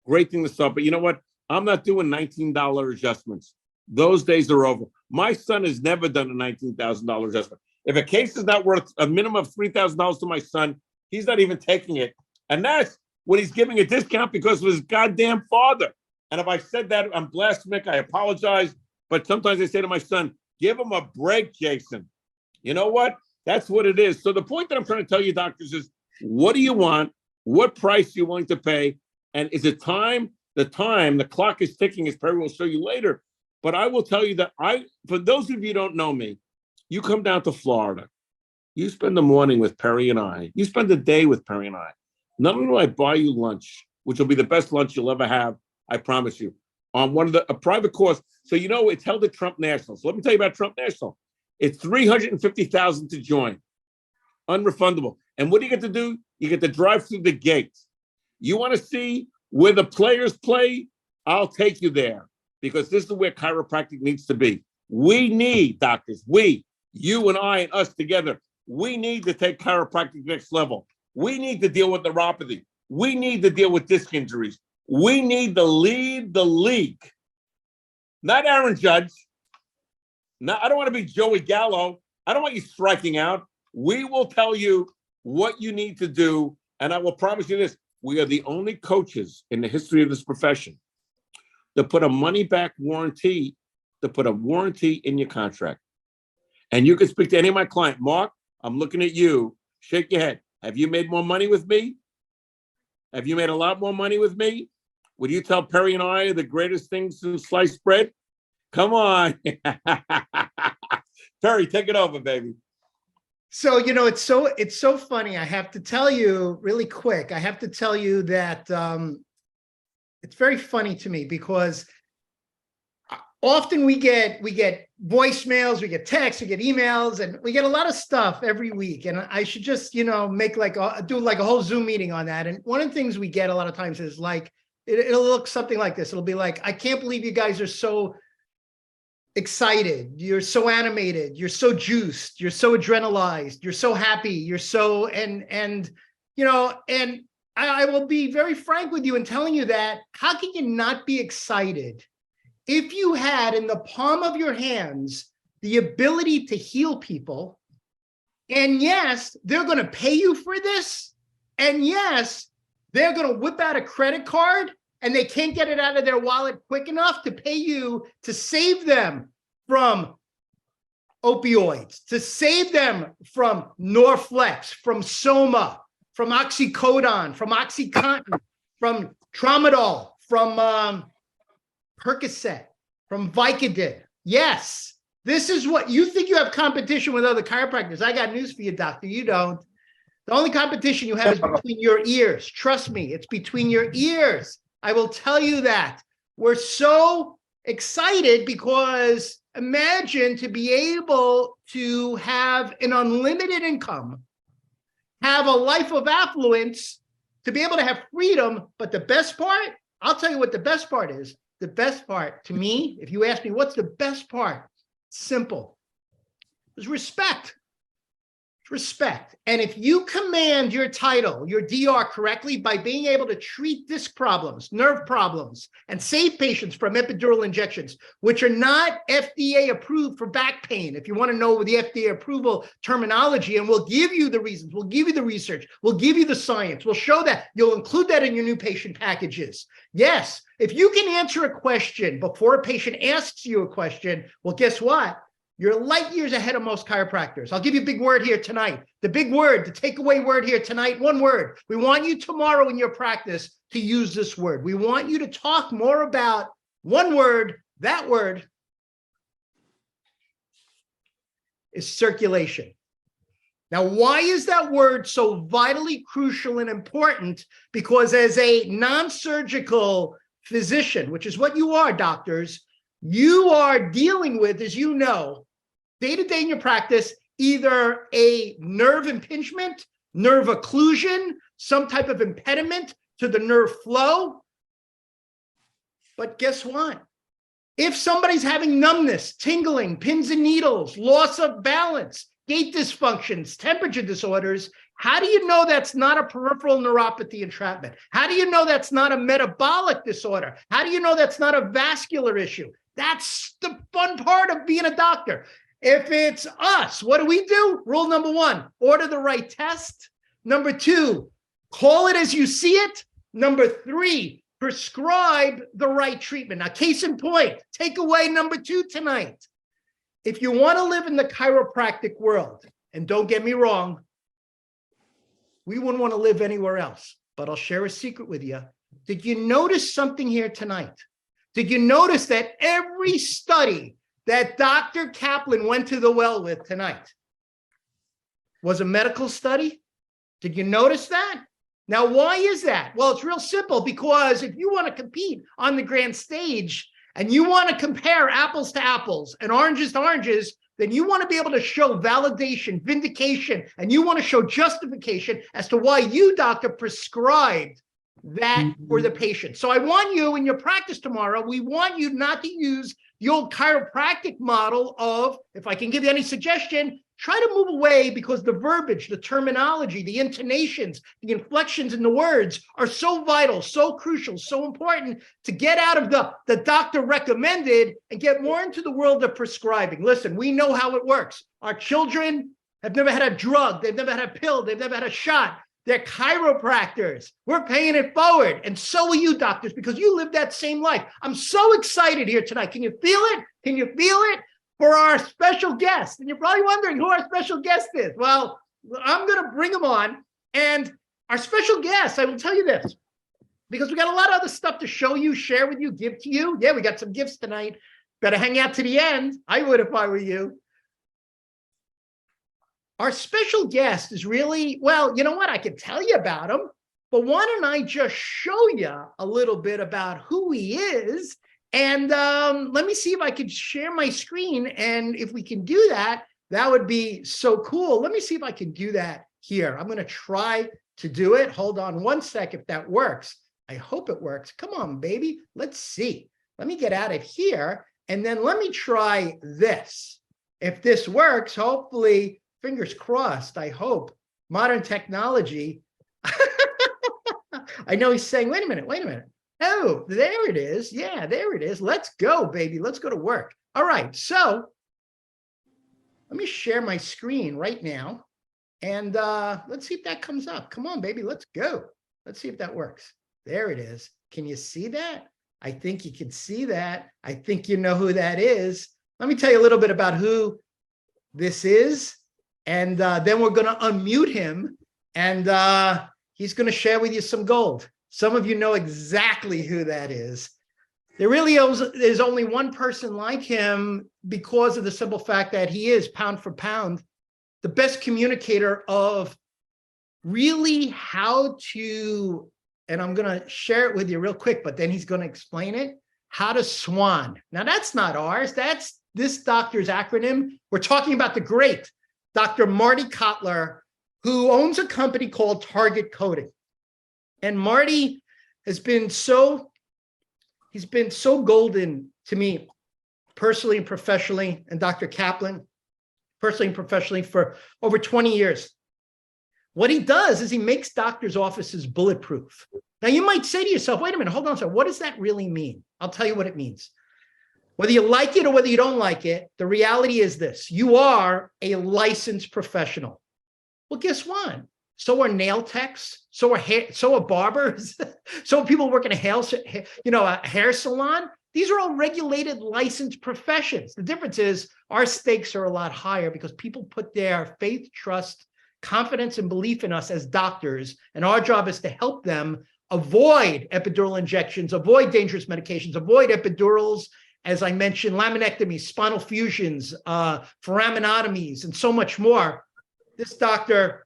thing to start. But you know what? I'm not doing $19 adjustments. Those days are over. My son has never done a $19,000 adjustment. If a case is not worth a minimum of $3,000 to my son, he's not even taking it. And that's when he's giving a discount because of his goddamn father. And if I said that, I'm blasphemic. I apologize. But sometimes I say to my son, give him a break, Jason. You know what? That's what it is. So the point that I'm trying to tell you, doctors, is what do you want? What price are you willing to pay? And is it time? The clock is ticking, as Perry will show you later. But I will tell you that for those of you who don't know me, you come down to Florida. You spend the morning with Perry and I. You spend the day with Perry and I. Not only do I buy you lunch, which will be the best lunch you'll ever have, I promise you, on a private course. So you know it's held at Trump National. So let me tell you about Trump National. It's $350,000 to join, unrefundable. And what do you get to do? You get to drive through the gate. You want to see where the players play? I'll take you there because this is where chiropractic needs to be. We need doctors. You and I and us together. We need to take chiropractic next level. We need to deal with neuropathy. We need to deal with disc injuries. We need to lead the league. Not Aaron Judge. No, I don't want to be Joey Gallo. I don't want you striking out. We will tell you what you need to do. And I will promise you this. We are the only coaches in the history of this profession that put a money-back warranty, in your contract. And you can speak to any of my clients. Mark, I'm looking at you. Shake your head. Have you made more money with me? Have you made a lot more money with me? Would you tell Perry and I are the greatest things in sliced bread? Come on. Perry, take it over, baby. So, it's so funny. I have to tell you really quick. I have to tell you that it's very funny to me because often we get voicemails, we get texts, we get emails, and we get a lot of stuff every week. And I should just, make do a whole Zoom meeting on that. And one of the things we get a lot of times is like, it'll look something like this. It'll be like, I can't believe you guys are so excited. You're so animated. You're so juiced. You're so adrenalized. You're so happy. You're so, and I will be very frank with you in telling you that how can you not be excited if you had in the palm of your hands the ability to heal people? And yes, they're going to pay you for this. And yes, they're going to whip out a credit card and they can't get it out of their wallet quick enough to pay you to save them from opioids, to save them from Norflex, from Soma, from oxycodone, from OxyContin, from Tramadol, from Percocet, from Vicodin. Yes, this is what you think. You have competition with other chiropractors. I got news for you, doctor. You don't. The only competition you have is between your ears. Trust me, it's between your ears. I will tell you that. We're so excited because imagine to be able to have an unlimited income, have a life of affluence, to be able to have freedom. But the best part, I'll tell you what the best part is. The best part to me, if you ask me, what's the best part? Simple. It's respect. Respect. And if you command your title, your DR correctly by being able to treat disc problems, nerve problems, and save patients from epidural injections, which are not FDA approved for back pain. If you want to know the FDA approval terminology, and we'll give you the reasons, we'll give you the research, we'll give you the science, we'll show that, you'll include that in your new patient packages. Yes, if you can answer a question before a patient asks you a question, well, guess what? You're light years ahead of most chiropractors. I'll give you a big word here tonight. The big word, the takeaway word here tonight, one word. We want you tomorrow in your practice to use this word. We want you to talk more about one word. That word is circulation. Now, why is that word so vitally crucial and important? Because as a non-surgical physician, which is what you are, doctors, you are dealing with, as you know, day to day in your practice, either a nerve impingement nerve occlusion, some type of impediment to the nerve flow. But guess what? If somebody's having numbness, tingling, pins and needles, loss of balance, gait dysfunctions, temperature disorders, how do you know that's not a peripheral neuropathy entrapment? How do you know that's not a metabolic disorder? How do you know that's not a vascular issue? That's the fun part of being a doctor. If it's us, what do? Rule number one, order the right test. Number two, call it as you see it. Number three, prescribe the right treatment. Now, case in point, takeaway number two tonight. If you want to live in the chiropractic world, and don't get me wrong, we wouldn't want to live anywhere else, but I'll share a secret with you. Did you notice something here tonight? Did you notice that every study that Dr. Kaplan went to the well with tonight was a medical study? Did you notice that? Now, why is that? Well, it's real simple, because if you want to compete on the grand stage and you want to compare apples to apples and oranges to oranges, then you want to be able to show validation, vindication, and you want to show justification as to why you, doctor, prescribed that for the patient. So I want you in your practice tomorrow, we want you not to use the old chiropractic model of, if I can give you any suggestion, try to move away, because the verbiage, the terminology, the intonations, the inflections in the words are so vital, so crucial, so important to get out of the doctor recommended and get more into the world of prescribing. Listen, we know how it works. Our children have never had a drug. They've never had a pill. They've never had a shot. They're chiropractors. We're paying it forward. And so are you, doctors, because you live that same life. I'm so excited here tonight. Can you feel it? Can you feel it? For our special guest. And you're probably wondering who our special guest is. Well, I'm going to bring him on. And our special guest, I will tell you this, because we got a lot of other stuff to show you, share with you, give to you. Yeah, we got some gifts tonight. Better hang out to the end. I would if I were you. Our special guest is really, well, you know what? I could tell you about him, but why don't I just show you a little bit about who he is? And let me see if I could share my screen. And if we can do that, that would be so cool. Let me see if I can do that here. I'm going to try to do it. Hold on one sec if that works. I hope it works. Come on, baby. Let's see. Let me get out of here. And then let me try this. If this works, hopefully, fingers crossed, I hope. Modern technology. I know he's saying, wait a minute. Oh, there it is. Yeah, there it is. Let's go, baby. Let's go to work. All right. So let me share my screen right now. And let's see if that comes up. Come on, baby. Let's go. Let's see if that works. There it is. Can you see that? I think you can see that. I think you know who that is. Let me tell you a little bit about who this is. And then we're going to unmute him. And he's going to share with you some gold. Some of you know exactly who that is. There really is only one person like him, because of the simple fact that he is, pound for pound, the best communicator of really how to, and I'm going to share it with you real quick, but then he's going to explain it, how to swan. Now, that's not ours. That's this doctor's acronym. We're talking about the great Dr. Marty Kotler, who owns a company called Target Coding. And Marty has been he's been so golden to me personally and professionally, and Dr. Kaplan personally and professionally for over 20 years. What he does is he makes doctors' offices bulletproof. Now, you might say to yourself, wait a minute, hold on, sir, what does that really mean? I'll tell you what it means. Whether you like it or whether you don't like it, the reality is this: you are a licensed professional. Well, guess what? So are nail techs, so are barbers, so are people working a hair salon. These are all regulated, licensed professions. The difference is our stakes are a lot higher because people put their faith, trust, confidence, and belief in us as doctors, and our job is to help them avoid epidural injections, avoid dangerous medications, avoid epidurals, as I mentioned, laminectomies, spinal fusions, foraminotomies, and so much more. This doctor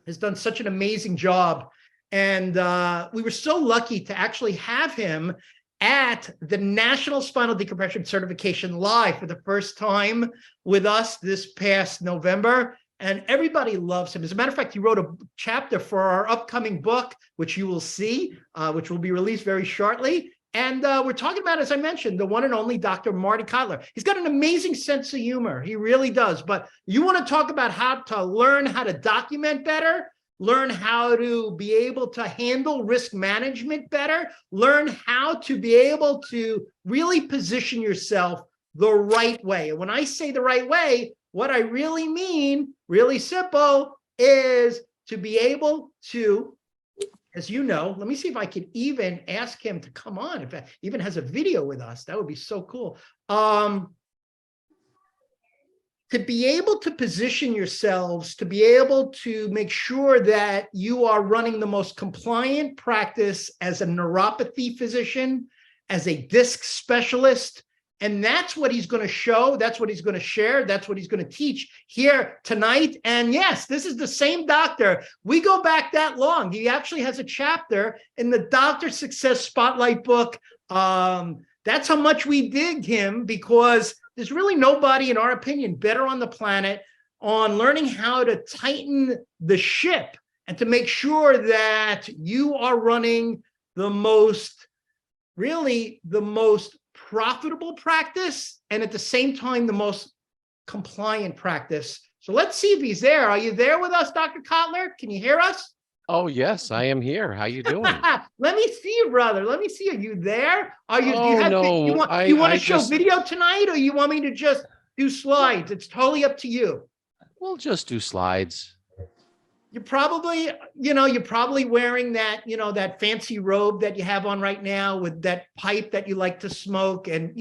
has done such an amazing job. And we were so lucky to actually have him at the National Spinal Decompression Certification live for the first time with us this past November. and everybody loves him. As a matter of fact, he wrote a chapter for our upcoming book, which you will see, which will be released very shortly. And we're talking about, as I mentioned, the one and only Dr. Marty Kotler. He's got an amazing sense of humor. He really does. But you want to talk about how to learn how to document better, learn how to be able to handle risk management better, learn how to be able to really position yourself the right way. And when I say the right way, what I really mean, really simple, is to be able to, as you know, let me see if I can even ask him to come on. If he even has a video with us, that would be so cool. To be able to position yourselves, to be able to make sure that you are running the most compliant practice as a neuropathy physician, as a disc specialist. And that's what he's going to show. That's what he's going to share. That's what he's going to teach here tonight. And yes, this is the same doctor. We go back that long. He actually has a chapter in the Doctor Success Spotlight book. That's how much we dig him, because there's really nobody, in our opinion, better on the planet on learning how to tighten the ship and to make sure that you are running the most, really the most profitable practice, and at the same time, the most compliant practice. So let's see if he's there. Are you there with us, Dr. Kotler? Can you hear us? Oh, yes, I am here. How you doing? Let me see you, brother. Let me see. Are you there? Are you? Oh, Do you have? no, You want I to show just- video tonight, or you want me to just do slides? It's totally up to you. We'll just do slides. You're probably, you're probably wearing that, that fancy robe that you have on right now with that pipe that you like to smoke. And,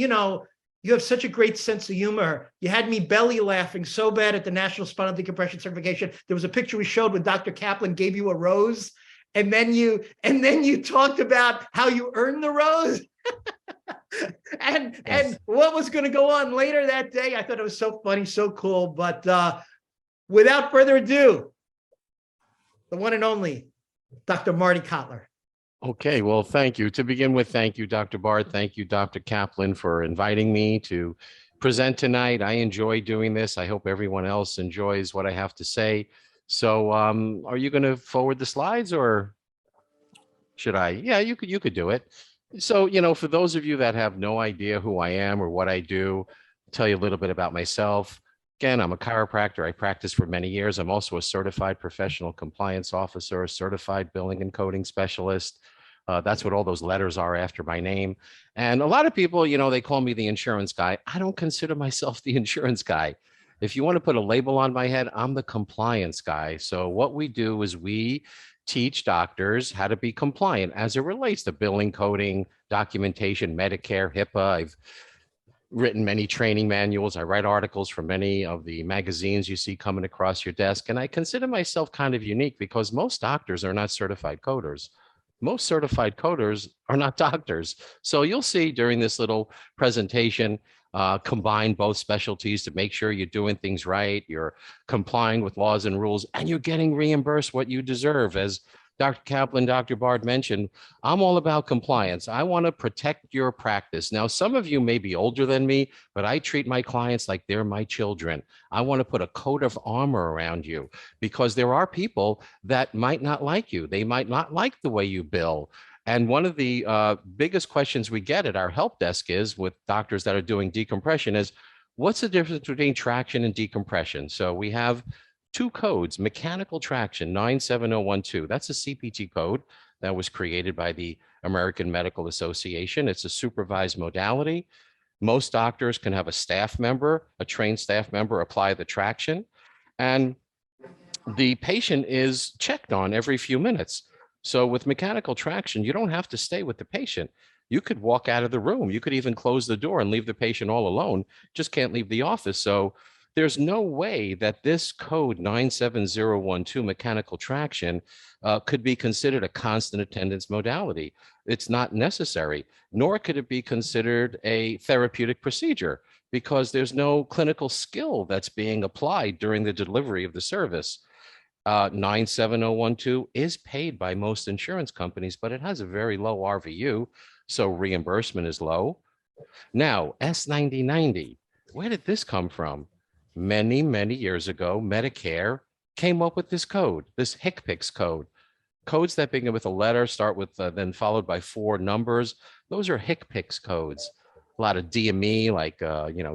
you have such a great sense of humor. You had me belly laughing so bad at the National Spinal Decompression Certification. There was a picture we showed when Dr. Kaplan gave you a rose. And then you talked about how you earned the rose. and what was going to go on later that day. I thought it was so funny, so cool. But without further ado, the one and only Dr. Marty Kotler. Okay, well, thank you. To begin with, thank you, Dr. Bard. Thank you, Dr. Kaplan, for inviting me to present tonight. I enjoy doing this. I hope everyone else enjoys what I have to say. So are you going to forward the slides, or should I? Yeah, you could do it. So, for those of you that have no idea who I am or what I do, I'll tell you a little bit about myself. Again, I'm a chiropractor. I practiced for many years. I'm also a certified professional compliance officer, a certified billing and coding specialist. That's what all those letters are after my name. And a lot of people, they call me the insurance guy. I don't consider myself the insurance guy. If you want to put a label on my head, I'm the compliance guy. So what we do is we teach doctors how to be compliant as it relates to billing, coding, documentation, Medicare, HIPAA. I've written many training manuals. I write articles for many of the magazines you see coming across your desk. And I consider myself kind of unique because most doctors are not certified coders. Most certified coders are not doctors. So you'll see during this little presentation, combine both specialties to make sure you're doing things right, you're complying with laws and rules, and you're getting reimbursed what you deserve. As Dr. Kaplan, Dr. Bard mentioned, I'm all about compliance. I want to protect your practice. Now, some of you may be older than me, but I treat my clients like they're my children. I want to put a coat of armor around you because there are people that might not like you. They might not like the way you bill. And one of the biggest questions we get at our help desk is with doctors that are doing decompression is, what's the difference between traction and decompression? So we have two codes: mechanical traction 97012. That's a CPT code that was created by the American Medical Association. It's a supervised modality. Most doctors can have a staff member, a trained staff member, apply the traction, and the patient is checked on every few minutes. So with mechanical traction, you don't have to stay with the patient. You could walk out of the room. You could even close the door and leave the patient all alone. Just can't leave the office. So there's no way that this code 97012 mechanical traction could be considered a constant attendance modality. It's not necessary, nor could it be considered a therapeutic procedure because there's no clinical skill that's being applied during the delivery of the service. 97012 is paid by most insurance companies, but it has a very low RVU, so reimbursement is low. Now, S9090, where did this come from? many, many years ago, Medicare came up with this code, this HCPCS code. Codes that begin with a letter, start with then followed by 4 numbers. Those are HCPCS codes. A lot of DME, like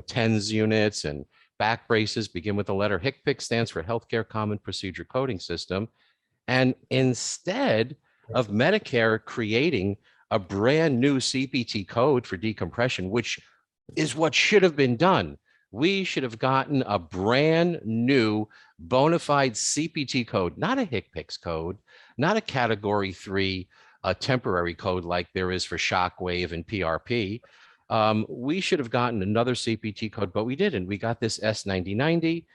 TENS units and back braces begin with the letter. HCPCS stands for Healthcare Common Procedure Coding System. And instead of Medicare creating a brand new CPT code for decompression, which is what should have been done, we should have gotten a brand new bona fide CPT code, not a HCPCS code, not a category 3 temporary code like there is for Shockwave and PRP. We should have gotten another CPT code, but we didn't. We got this S9090.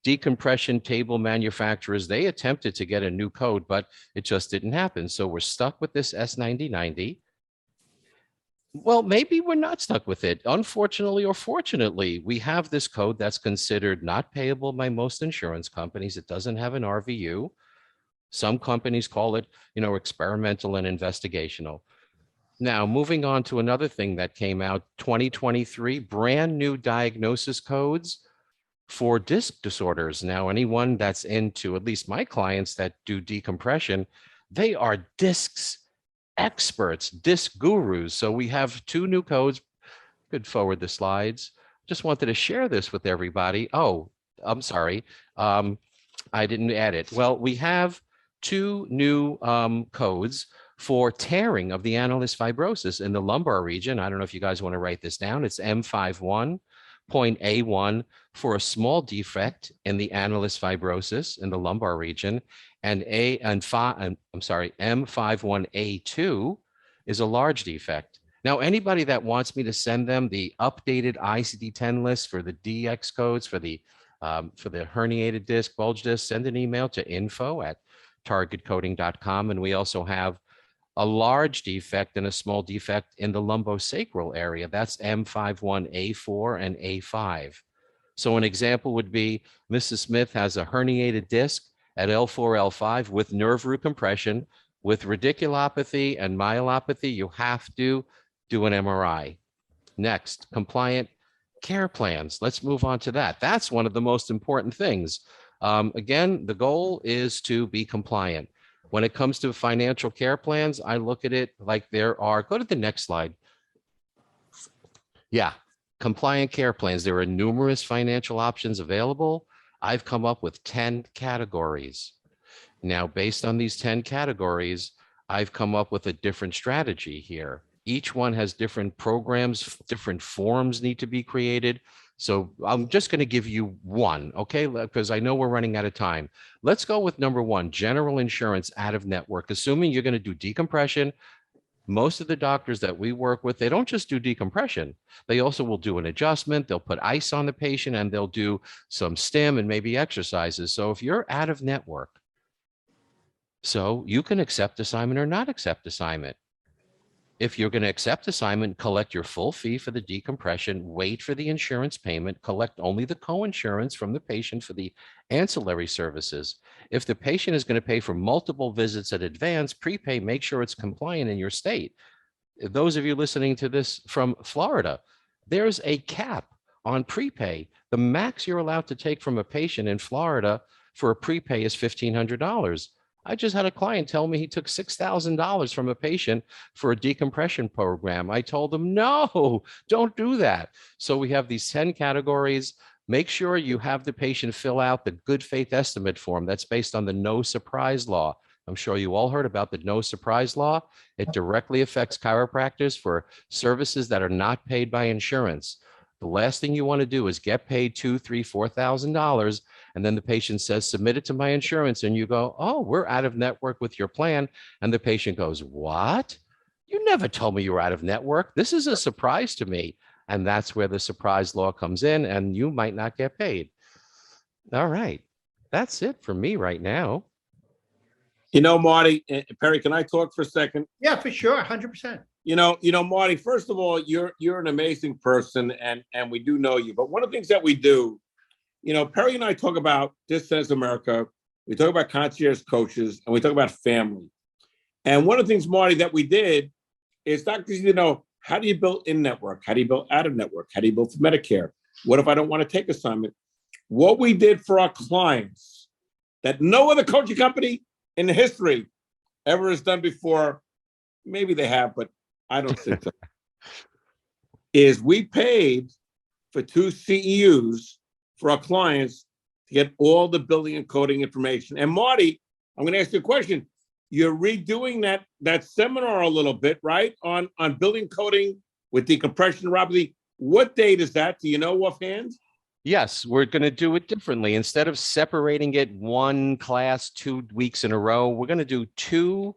Decompression table manufacturers, they attempted to get a new code, but it just didn't happen. So we're stuck with this S9090. Well, maybe we're not stuck with it. Unfortunately or fortunately, we have this code that's considered not payable by most insurance companies. It doesn't have an RVU. Some companies call it, experimental and investigational. Now, moving on to another thing that came out, 2023, brand new diagnosis codes for disc disorders. Now, anyone that's into, at least my clients that do decompression, they are discs experts, disc gurus. So we have 2 new codes. Could forward the slides. Just wanted to share this with everybody. Oh, I'm sorry. I didn't add it. Well, we have 2 new codes for tearing of the annulus fibrosis in the lumbar region. I don't know if you guys want to write this down. It's M51.A1 for a small defect in the annulus fibrosis in the lumbar region, and M51A2 is a large defect. Now, anybody that wants me to send them the updated ICD-10 list for the DX codes for the herniated disc, bulge disc, send an email to info@targetcoding.com. And we also have a large defect and a small defect in the lumbosacral area. That's M51A4 and A5. So an example would be Mrs. Smith has a herniated disc at L4, L5 with nerve root compression. With radiculopathy and myelopathy, you have to do an MRI. Next, compliant care plans. Let's move on to that. That's one of the most important things. Again, the goal is to be compliant. When it comes to financial care plans, I look at it like there are, go to the next slide. Yeah, compliant care plans. There are numerous financial options available. I've come up with 10 categories. Now, based on these 10 categories, I've come up with a different strategy here. Each one has different programs, different forms need to be created. So I'm just going to give you one, okay? Because I know we're running out of time. Let's go with number 1, general insurance out of network. Assuming you're going to do decompression, most of the doctors that we work with, they don't just do decompression. They also will do an adjustment. They'll put ice on the patient and they'll do some stim and maybe exercises. So if you're out of network, so you can accept assignment or not accept assignment. If you're going to accept assignment, collect your full fee for the decompression, wait for the insurance payment, collect only the co-insurance from the patient for the ancillary services. If the patient is going to pay for multiple visits in advance, prepay, make sure it's compliant in your state. Those of you listening to this from Florida, there's a cap on prepay. The max you're allowed to take from a patient in Florida for a prepay is $1,500. I just had a client tell me he took $6,000 from a patient for a decompression program. I told him, no, don't do that. So we have these 10 categories. Make sure you have the patient fill out the good faith estimate form that's based on the no surprise law. I'm sure you all heard about the no surprise law. It directly affects chiropractors for services that are not paid by insurance. The last thing you want to do is get paid $2,000, $3,000, $4,000, and then the patient says, submit it to my insurance, and you go, oh, we're out of network with your plan. And the patient goes, what? You never told me you were out of network. This is a surprise to me. And that's where the surprise law comes in, and you might not get paid. All right. That's it for me right now. Marty, Perry, can I talk for a second? Yeah, for sure. 100%. Marty, first of all, you're an amazing person, and we do know you. But one of the things that we do, Perry and I talk about This Says America. We talk about concierge coaches, and we talk about family. And one of the things, Marty, that we did is doctors need to know, how do you build in network? How do you build out of network? How do you build for Medicare? What if I don't want to take assignment? what we did for our clients that no other coaching company in the history ever has done before. Maybe they have, but I don't think so. Is we paid for 2 CEUs for our clients to get all the building and coding information. And Marty, I'm going to ask you a question. You're redoing that seminar a little bit, right? On building coding with decompression-neuropathy. What date is that? Do you know offhand? Yes, we're going to do it differently. Instead of separating it one class 2 weeks in a row, we're going to do 2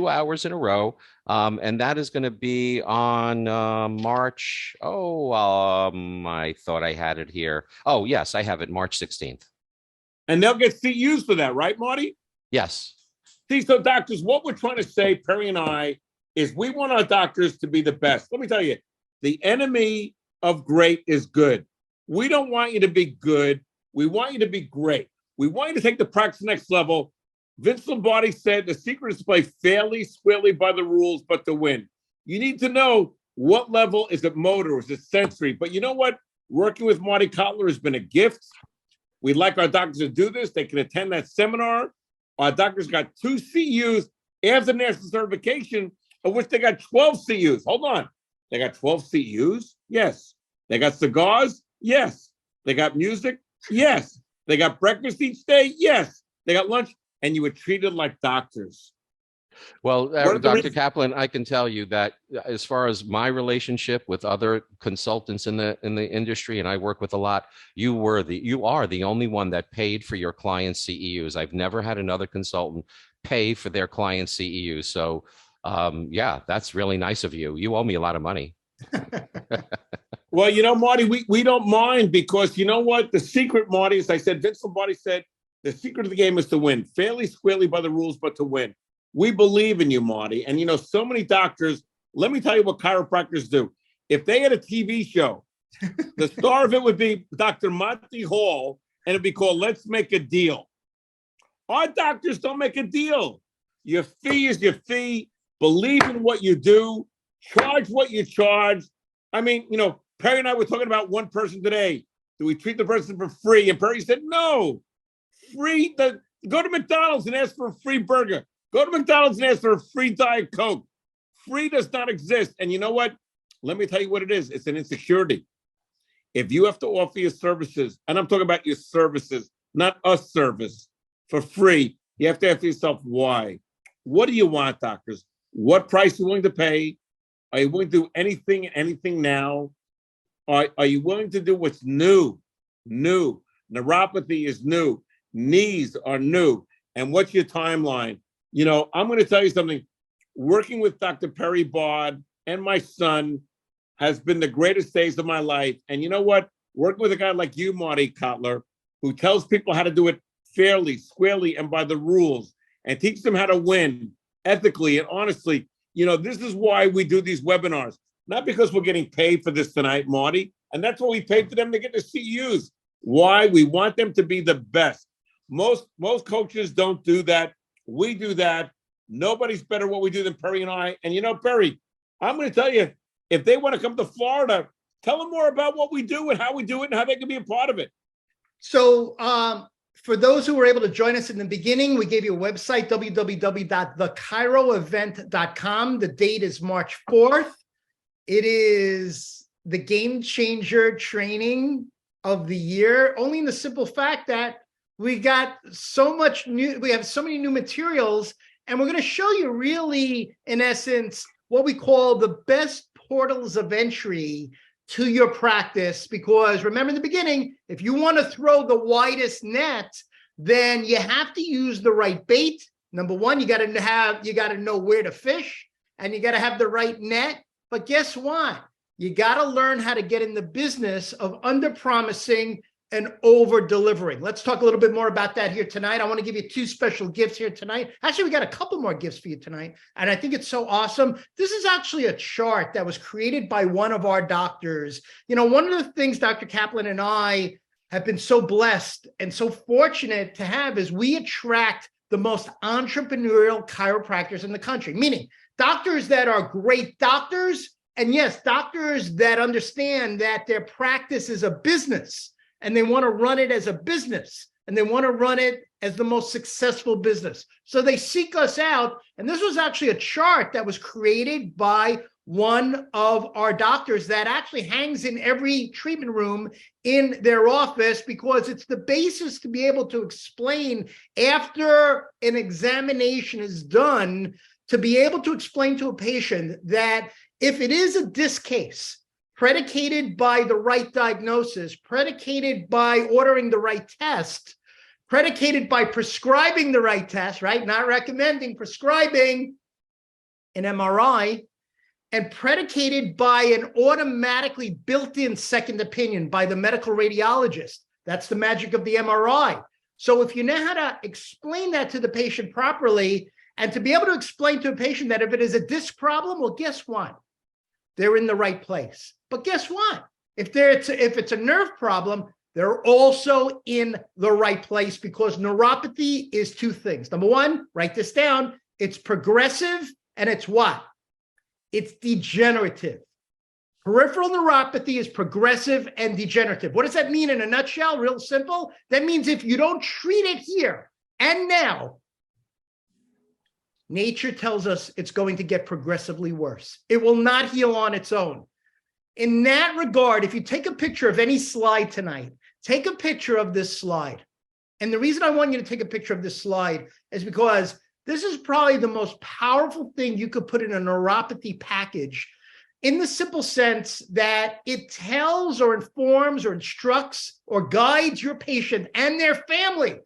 hours in a row. And that is going to be on March. I thought I had it here. Oh, yes, I have it March 16th. And they'll get CEUs for that, right, Marty? Yes. See, so doctors, what we're trying to say, Perry and I, is we want our doctors to be the best. Let me tell you, the enemy of great is good. We don't want you to be good. We want you to be great. We want you to take the practice to the next level. Vince Lombardi said the secret is to play fairly, squarely by the rules, but to win. You need to know what level is it motor, is it sensory? But you know what? Working with Marty Kotler has been a gift. We'd like our doctors to do this. They can attend that seminar. Our doctors got 2 CEUs after national certification, of which they got 12 CEUs. Hold on. They got 12 CEUs? Yes. They got cigars? Yes. They got music? Yes. They got breakfast each day? Yes. They got lunch? And you were treated like doctors. Well, Dr. Kaplan, I can tell you that as far as my relationship with other consultants in the industry, and I work with a lot, you are the only one that paid for your client's CEUs. I've never had another consultant pay for their client's CEUs. So, yeah, that's really nice of you. You owe me a lot of money. Well, you know, Marty, we don't mind, because you know what? The secret, Marty, as I said, Vince Lombardi said, the secret of the game is to win, fairly, squarely by the rules, but to win. We believe in you, Marty. And, you know, so many doctors, let me tell you what chiropractors do. If they had a TV show, the star of it would be Dr. Monty Hall, and it'd be called Let's Make a Deal. Our doctors don't make a deal. Your fee is your fee. Believe in what you do. Charge what you charge. I mean, you know, Perry and I were talking about one person today. Do we treat the person for free? And Perry said, no. Free. Go to McDonald's and ask for a free burger. Go to McDonald's and ask for a free Diet Coke. Free does not exist. And you know what? Let me tell you what it is. It's an insecurity. If you have to offer your services, and I'm talking about your services, not a service, for free, you have to ask yourself why. What do you want, doctors? What price are you willing to pay? Are you willing to do anything now? Are you willing to do what's new? New. Neuropathy is new. Knees are new. And what's your timeline? You know, I'm going to tell you something. Working with Dr. Perry Bard and my son has been the greatest days of my life. And you know what? Working with a guy like you, Marty Kotler, who tells people how to do it fairly, squarely, and by the rules, and teach them how to win ethically and honestly. You know, this is why we do these webinars. Not because we're getting paid for this tonight, Marty. And that's why we paid for them to get the CEUs. Why? We want them to be the best. Most coaches don't do that. We do that. Nobody's better at what we do than Perry and I. And you know, Perry, I'm going to tell you, if they want to come to Florida, tell them more about what we do and how we do it and how they can be a part of it. So for those who were able to join us in the beginning, we gave you a website, www.thechiroevent.com. The date is March 4th. It is the game changer training of the year, only in the simple fact that we have so many new materials, and we're going to show you really, in essence, what we call the best portals of entry to your practice. Because remember in the beginning, if you want to throw the widest net, then you have to use the right bait. Number one, you got to know where to fish, and you got to have the right net. But guess what? You got to learn how to get in the business of under-promising and over-delivering. Let's talk a little bit more about that here tonight. I want to give you 2 special gifts here tonight. Actually, we got a couple more gifts for you tonight, and I think it's so awesome. This is actually a chart that was created by one of our doctors. You know, one of the things Dr. Kaplan and I have been so blessed and so fortunate to have is we attract the most entrepreneurial chiropractors in the country, meaning doctors that are great doctors, and yes, doctors that understand that their practice is a business. and they want to run it as a business, and they want to run it as the most successful business. So they seek us out. And this was actually a chart that was created by one of our doctors that actually hangs in every treatment room in their office, because it's the basis to be able to explain after an examination is done, to be able to explain to a patient that if it is a disc case predicated by the right diagnosis, predicated by ordering the right test, predicated by prescribing the right test, right? Not recommending, prescribing an MRI, and predicated by an automatically built-in second opinion by the medical radiologist. That's the magic of the MRI. So if you know how to explain that to the patient properly, and to be able to explain to a patient that if it is a disc problem, well, guess what? They're in the right place. But guess what? If it's a nerve problem, they're also in the right place, because neuropathy is two things. Number one, write this down. It's progressive, and it's what? It's degenerative. Peripheral neuropathy is progressive and degenerative. What does that mean in a nutshell? Real simple. That means if you don't treat it here and now, nature tells us it's going to get progressively worse. It will not heal on its own. In that regard, if you take a picture of any slide tonight, take a picture of this slide. And the reason I want you to take a picture of this slide is because this is probably the most powerful thing you could put in a neuropathy package, in the simple sense that it tells or informs or instructs or guides your patient and their family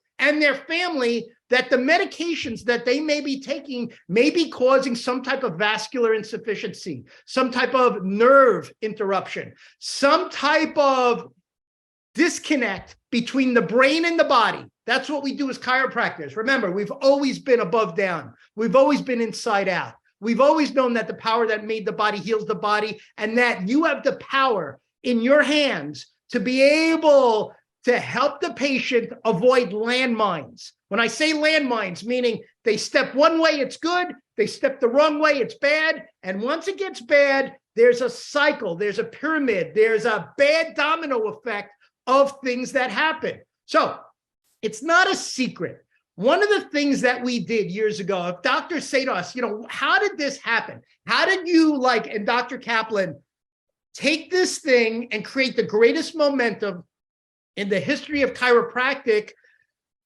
that the medications that they may be taking may be causing some type of vascular insufficiency, some type of nerve interruption, some type of disconnect between the brain and the body. That's what we do as chiropractors. Remember, we've always been above down. We've always been inside out. We've always known that the power that made the body heals the body, and that you have the power in your hands to be able to help the patient avoid landmines. When I say landmines, meaning they step one way, it's good. They step the wrong way, it's bad. And once it gets bad, there's a cycle, there's a pyramid, there's a bad domino effect of things that happen. So it's not a secret. One of the things that we did years ago, if doctors say to us, how did this happen? How did you, and Dr. Kaplan, take this thing and create the greatest momentum in the history of chiropractic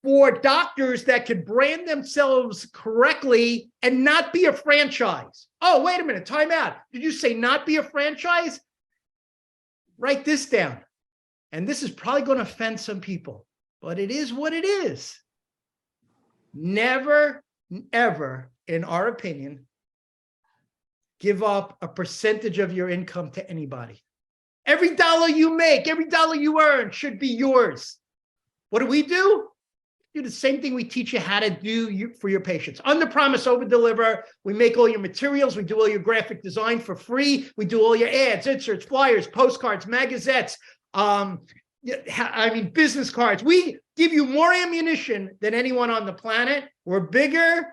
for doctors that could brand themselves correctly and not be a franchise? Oh, wait a minute, time out. Did you say not be a franchise? Write this down. And this is probably going to offend some people, but it is what it is. Never, ever, in our opinion, give up a percentage of your income to anybody. Every dollar you make, every dollar you earn should be yours. What do? We do the same thing we teach you how to do for your patients. Under promise, over deliver. We make all your materials. We do all your graphic design for free. We do all your ads, inserts, flyers, postcards, magazettes, business cards. We give you more ammunition than anyone on the planet. We're bigger.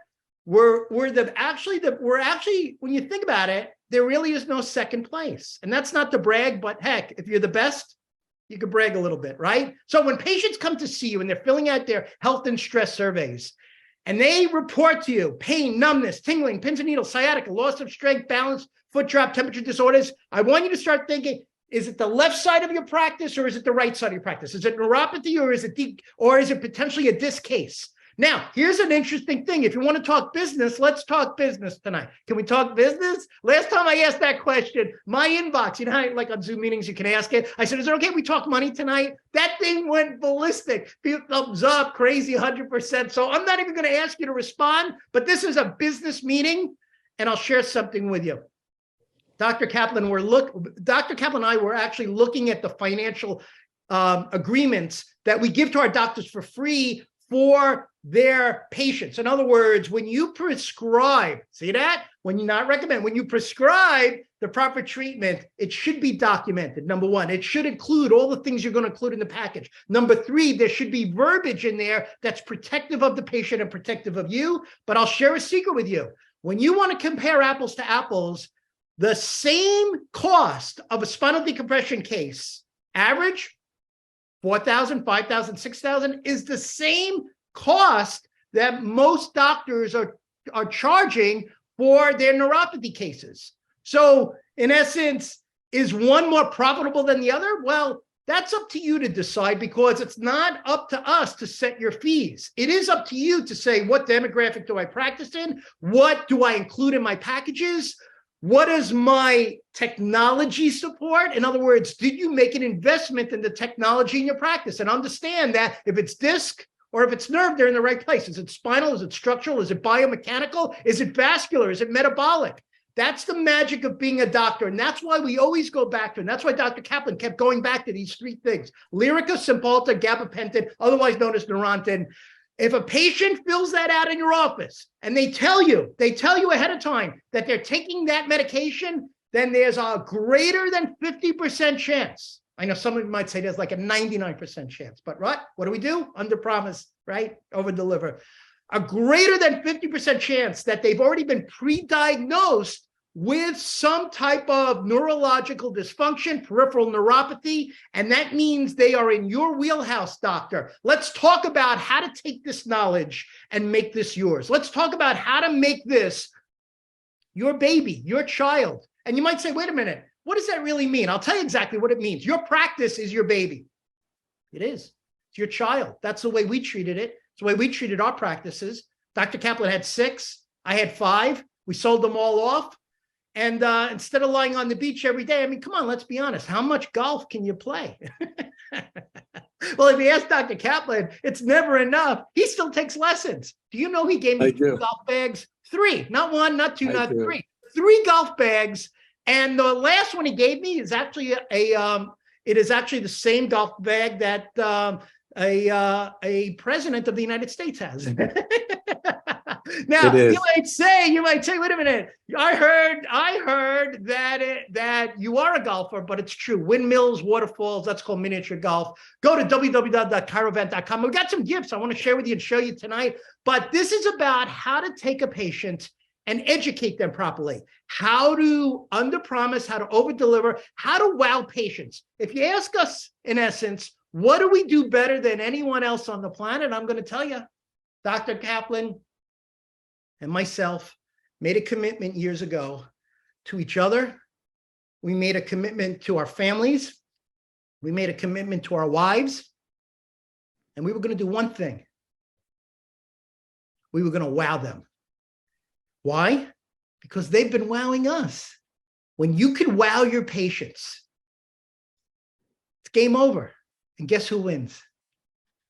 We're actually, when you think about it, there really is no second place. And that's not to brag, but heck, if you're the best, you could brag a little bit, right? So when patients come to see you and they're filling out their health and stress surveys, and they report to you pain, numbness, tingling, pins and needles, sciatica, loss of strength, balance, foot drop, temperature disorders, I want you to start thinking, is it the left side of your practice or is it the right side of your practice? Is it neuropathy or is it potentially a disc case? Now, here's an interesting thing. If you want to talk business, let's talk business tonight. Can we talk business? Last time I asked that question, my inbox, how, like on Zoom meetings, you can ask it. I said, is it okay if we talk money tonight? That thing went ballistic. People thumbs up, crazy, 100%. So I'm not even going to ask you to respond, but this is a business meeting, and I'll share something with you. Dr. Kaplan and I were actually looking at the financial agreements that we give to our doctors for free for their patients. In other words, when you prescribe, see that? When you not recommend, when you prescribe the proper treatment, it should be documented. Number one, it should include all the things you're going to include in the package. Number three, there should be verbiage in there that's protective of the patient and protective of you. But I'll share a secret with you. When you want to compare apples to apples, the same cost of a spinal decompression case, average, $4,000, $5,000, $6,000 is the same cost that most doctors are charging for their neuropathy cases. So in essence, is one more profitable than the other? Well, that's up to you to decide, because it's not up to us to set your fees. It is up to you to say, what demographic do I practice in? What do I include in my packages? What is my technology support? In other words, did you make an investment in the technology in your practice? And understand that if it's disc or if it's nerve, they're in the right place. Is it spinal? Is it structural? Is it biomechanical? Is it vascular? Is it metabolic? That's the magic of being a doctor. And that's why we always go back to, and that's why Dr. Kaplan kept going back to these three things: Lyrica, Cymbalta, gabapentin, otherwise known as Neurontin. If a patient fills that out in your office and they tell you ahead of time that they're taking that medication, then there's a greater than 50% chance. I know some of you might say there's like a 99% chance, but what do we do? Under promise, right? Over deliver. A greater than 50% chance that they've already been pre-diagnosed with some type of neurological dysfunction, peripheral neuropathy, and that means they are in your wheelhouse, doctor. Let's talk about how to take this knowledge and make this yours. Let's talk about how to make this your baby, your child. And you might say, wait a minute, what does that really mean? I'll tell you exactly what it means. Your practice is your baby. It is. It's your child. That's the way we treated it. It's the way we treated our practices. Dr. Kaplan had 6. I had 5. We sold them all off. And instead of lying on the beach every day, I mean, come on, let's be honest. How much golf can you play? Well, if you ask Dr. Kaplan, it's never enough. He still takes lessons. Do you know he gave me 3 golf bags? 3, not 1, not 2, not 3. 3 golf bags. And the last one he gave me is actually it is actually the same golf bag that a president of the United States has. Now you might say, wait a minute. I heard that you are a golfer, but it's true. Windmills, waterfalls, that's called miniature golf. Go to www.chirovent.com. We've got some gifts I want to share with you and show you tonight. But this is about how to take a patient and educate them properly. How to underpromise, how to overdeliver, how to wow patients. If you ask us, in essence, what do we do better than anyone else on the planet? I'm going to tell you, Dr. Kaplan and myself made a commitment years ago to each other. We made a commitment to our families. We made a commitment to our wives. And we were going to do one thing. We were going to wow them. Why? Because they've been wowing us. When you can wow your patients, it's game over. And guess who wins?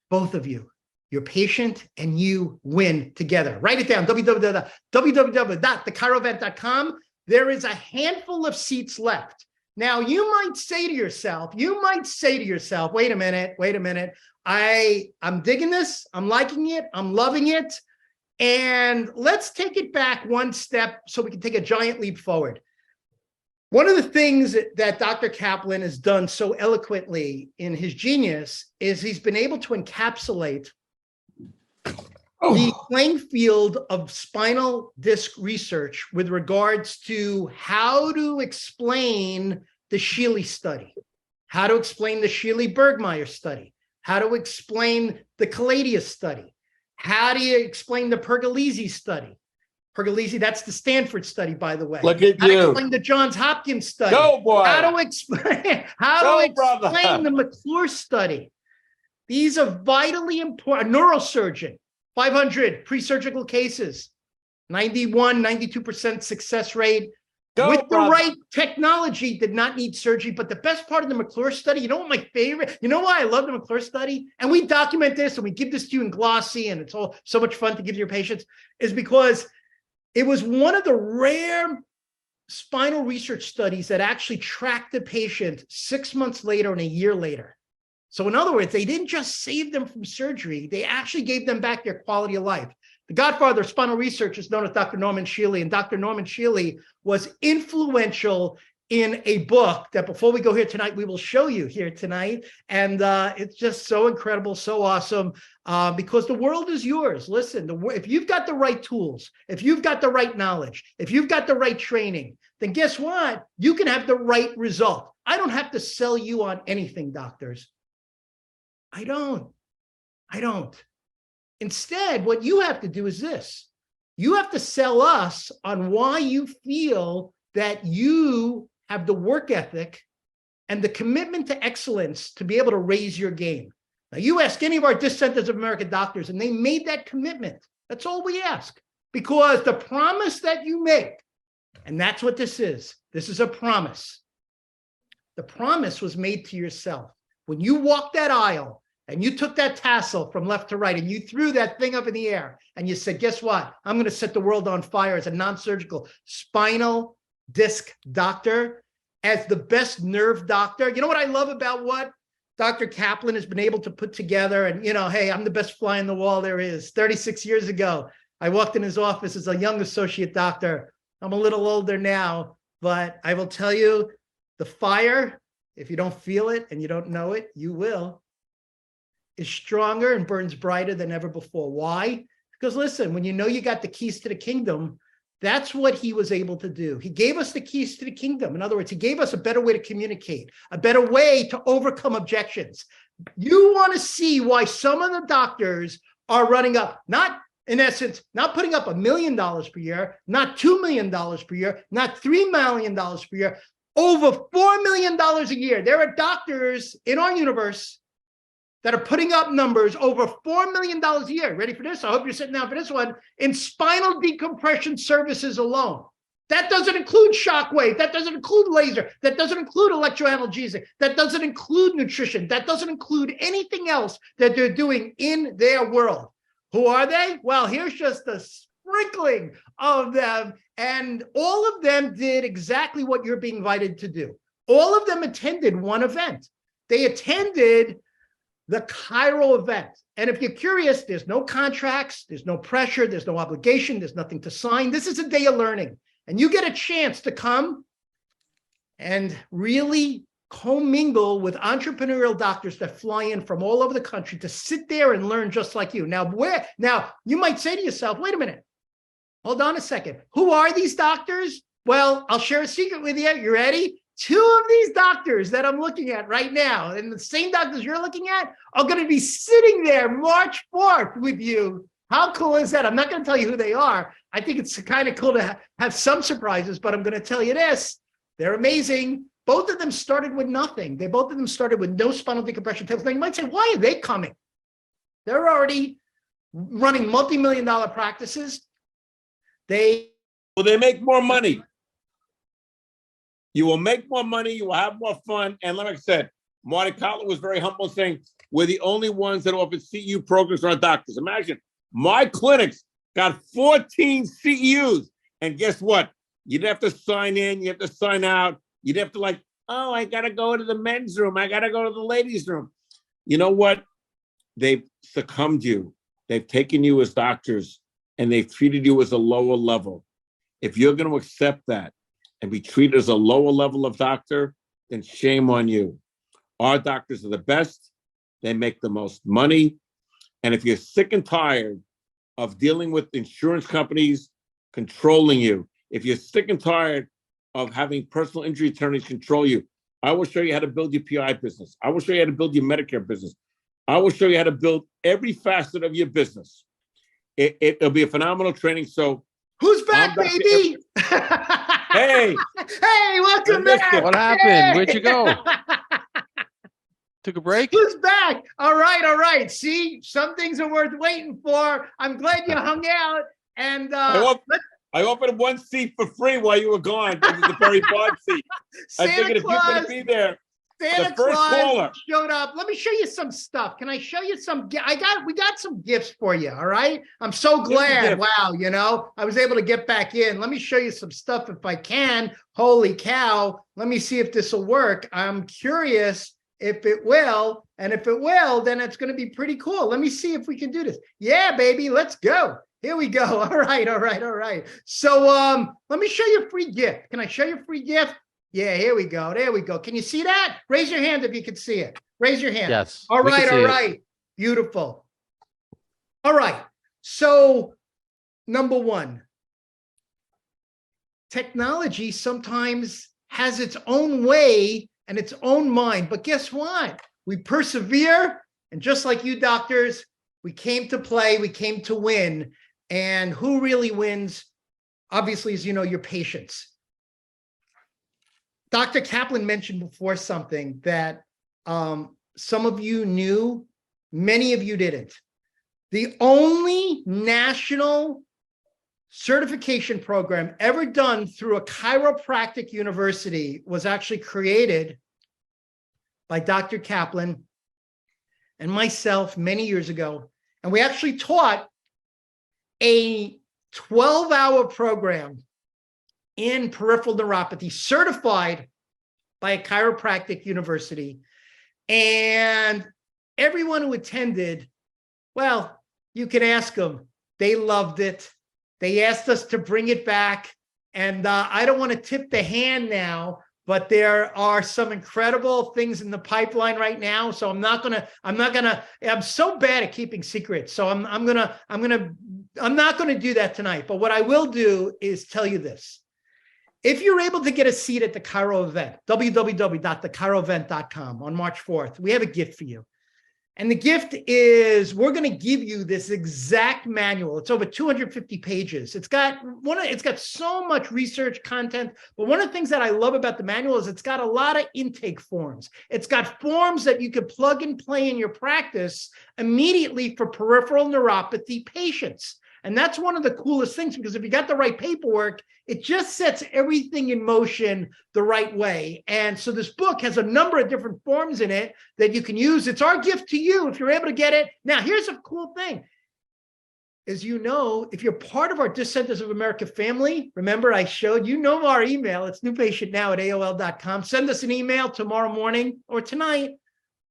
Both of you. Your patient and you win together. Write it down, www.thechirovent.com. There is a handful of seats left. Now, you might say to yourself, wait a minute. I'm digging this. I'm liking it. I'm loving it. And let's take it back one step so we can take a giant leap forward. One of the things that Dr. Kaplan has done so eloquently in his genius is he's been able to encapsulate the playing field of spinal disc research with regards to how to explain the Shealy study, how to explain the Shealy-Bergmeyer study, how to explain the Caladius study, how do you explain the Pergolesi study? Pergolesi, that's the Stanford study, by the way. Look at how you. to explain the Johns Hopkins study. Go, boy. How to explain the McClure study. These are vitally important. A neurosurgeon, 500 pre-surgical cases, 91, 92% success rate. With the right technology, did not need surgery. But the best part of the McClure study, you know what my favorite, you know why I love the McClure study? And we document this and we give this to you in glossy, and it's all so much fun to give to your patients, is because it was one of the rare spinal research studies that actually tracked the patient 6 months later and a year later. So in other words, they didn't just save them from surgery, they actually gave them back their quality of life. The godfather of spinal research is known as Dr. Norman Shealy, and Dr. Norman Shealy was influential in a book that before we go here tonight, we will show you here tonight. And it's just so incredible, so awesome, because the world is yours. Listen, if you've got the right tools, if you've got the right knowledge, if you've got the right training, then guess what? You can have the right result. I don't have to sell you on anything, doctors. I don't. I don't. Instead, what you have to do is this. You have to sell us on why you feel that you have the work ethic and the commitment to excellence to be able to raise your game. Now, you ask any of our Centers of America doctors, and they made that commitment. That's all we ask. Because the promise that you make, and that's what this is a promise. The promise was made to yourself. When you walked that aisle and you took that tassel from left to right and you threw that thing up in the air and you said, guess what? I'm going to set the world on fire as a non-surgical spinal disc doctor, as the best nerve doctor. You know what I love about what Dr. Kaplan has been able to put together? And, hey, I'm the best fly on the wall there is. 36 years ago, I walked in his office as a young associate doctor. I'm a little older now, but I will tell you, the fire, if you don't feel it and you don't know it, you will, is stronger and burns brighter than ever before. Why? Because listen, when you know you got the keys to the kingdom, that's what he was able to do. He gave us the keys to the kingdom. In other words, he gave us a better way to communicate, a better way to overcome objections. You want to see why some of the doctors are running up, not in essence, not putting up $1 million per year, not $2 million per year, not $3 million per year, over $4 million a year. There are doctors in our universe that are putting up numbers over $4 million a year. Ready for this? I hope you're sitting down for this one. In spinal decompression services alone. That doesn't include shockwave. That doesn't include laser. That doesn't include electroanalgesic. That doesn't include nutrition. That doesn't include anything else that they're doing in their world. Who are they? Well, here's just a sprinkling of them. And all of them did exactly what you're being invited to do. All of them attended one event. They attended the Cairo event. And if you're curious, there's no contracts, there's no pressure, there's no obligation, there's nothing to sign. This is a day of learning. And you get a chance to come and really commingle with entrepreneurial doctors that fly in from all over the country to sit there and learn just like you. Now, you might say to yourself, wait a minute, hold on a second. Who are these doctors? Well, I'll share a secret with you. You ready? 2 of these doctors that I'm looking at right now, and the same doctors you're looking at, are going to be sitting there March 4th with you. How cool is that? I'm not going to tell you who they are. I think it's kind of cool to have some surprises, but I'm going to tell you this. They're amazing. Both of them started with nothing. Both of them started with no spinal decompression tables. Now you might say, why are they coming? They're already running multi-million-dollar practices. They make more money. You will make more money. You will have more fun. And like I said, Marty Cotler was very humble, saying we're the only ones that offer CEU programs for our doctors. Imagine my clinics got 14 CEUs. And guess what? You didn't have to sign in. You have to sign out. You didn't have to I got to go to the men's room. I got to go to the ladies' room. You know what? They've succumbed you. They've taken you as doctors and they've treated you as a lower level. If you're going to accept that and be treated as a lower level of doctor, then shame on you. Our doctors are the best. They make the most money. And if you're sick and tired of dealing with insurance companies controlling you, if you're sick and tired of having personal injury attorneys control you, I will show you how to build your PI business. I will show you how to build your Medicare business. I will show you how to build every facet of your business. It'll be a phenomenal training. So who's back, baby? Hey, welcome back. What happened? Where'd you go? Took a break? Who's back? All right. See, some things are worth waiting for. I'm glad you hung out. And I offered 1 seat for free while you were gone. This is the Perry Bard seat. I figured if you're going to be there, Santa the first Claus caller showed up. Let me show you some stuff. Can I show you some? We got some gifts for you. All right. I'm so glad. Wow. I was able to get back in. Let me show you some stuff if I can. Holy cow. Let me see if this will work. I'm curious if it will. And if it will, then it's going to be pretty cool. Let me see if we can do this. Yeah, baby. Let's go. Here we go. All right. So let me show you a free gift. Can I show you a free gift? Yeah, here we go. There we go. Can you see that? Raise your hand if you can see it. Raise your hand. Yes. All right. Beautiful. All right. So, number 1, technology sometimes has its own way and its own mind. But guess what? We persevere And just like you doctors, we came to play, we came to win. And who really wins? Obviously, as you know, your patients. Dr. Kaplan mentioned before something that some of you knew, many of you didn't. The only national certification program ever done through a chiropractic university was actually created by Dr. Kaplan and myself many years ago. And we actually taught a 12-hour program in peripheral neuropathy certified by a chiropractic university. And everyone who attended, well, you can ask them. They loved it. They asked us to bring it back. And I don't want to tip the hand now, but there are some incredible things in the pipeline right now. So I'm so bad at keeping secrets. So I'm not going to do that tonight. But what I will do is tell you this. If you're able to get a seat at the Chiro event, www.thechiroevent.com on March 4th, we have a gift for you. And the gift is we're going to give you this exact manual. It's over 250 pages. It's got so much research content. But one of the things that I love about the manual is it's got a lot of intake forms. It's got forms that you can plug and play in your practice immediately for peripheral neuropathy patients. And that's one of the coolest things, because if you got the right paperwork, it just sets everything in motion the right way. And so this book has a number of different forms in it that you can use. It's our gift to you if you're able to get it. Now, here's a cool thing. As you know, if you're part of our Disc Centers of America family, remember I showed you know our email. It's newpatientnow@aol.com. Send us an email tomorrow morning or tonight,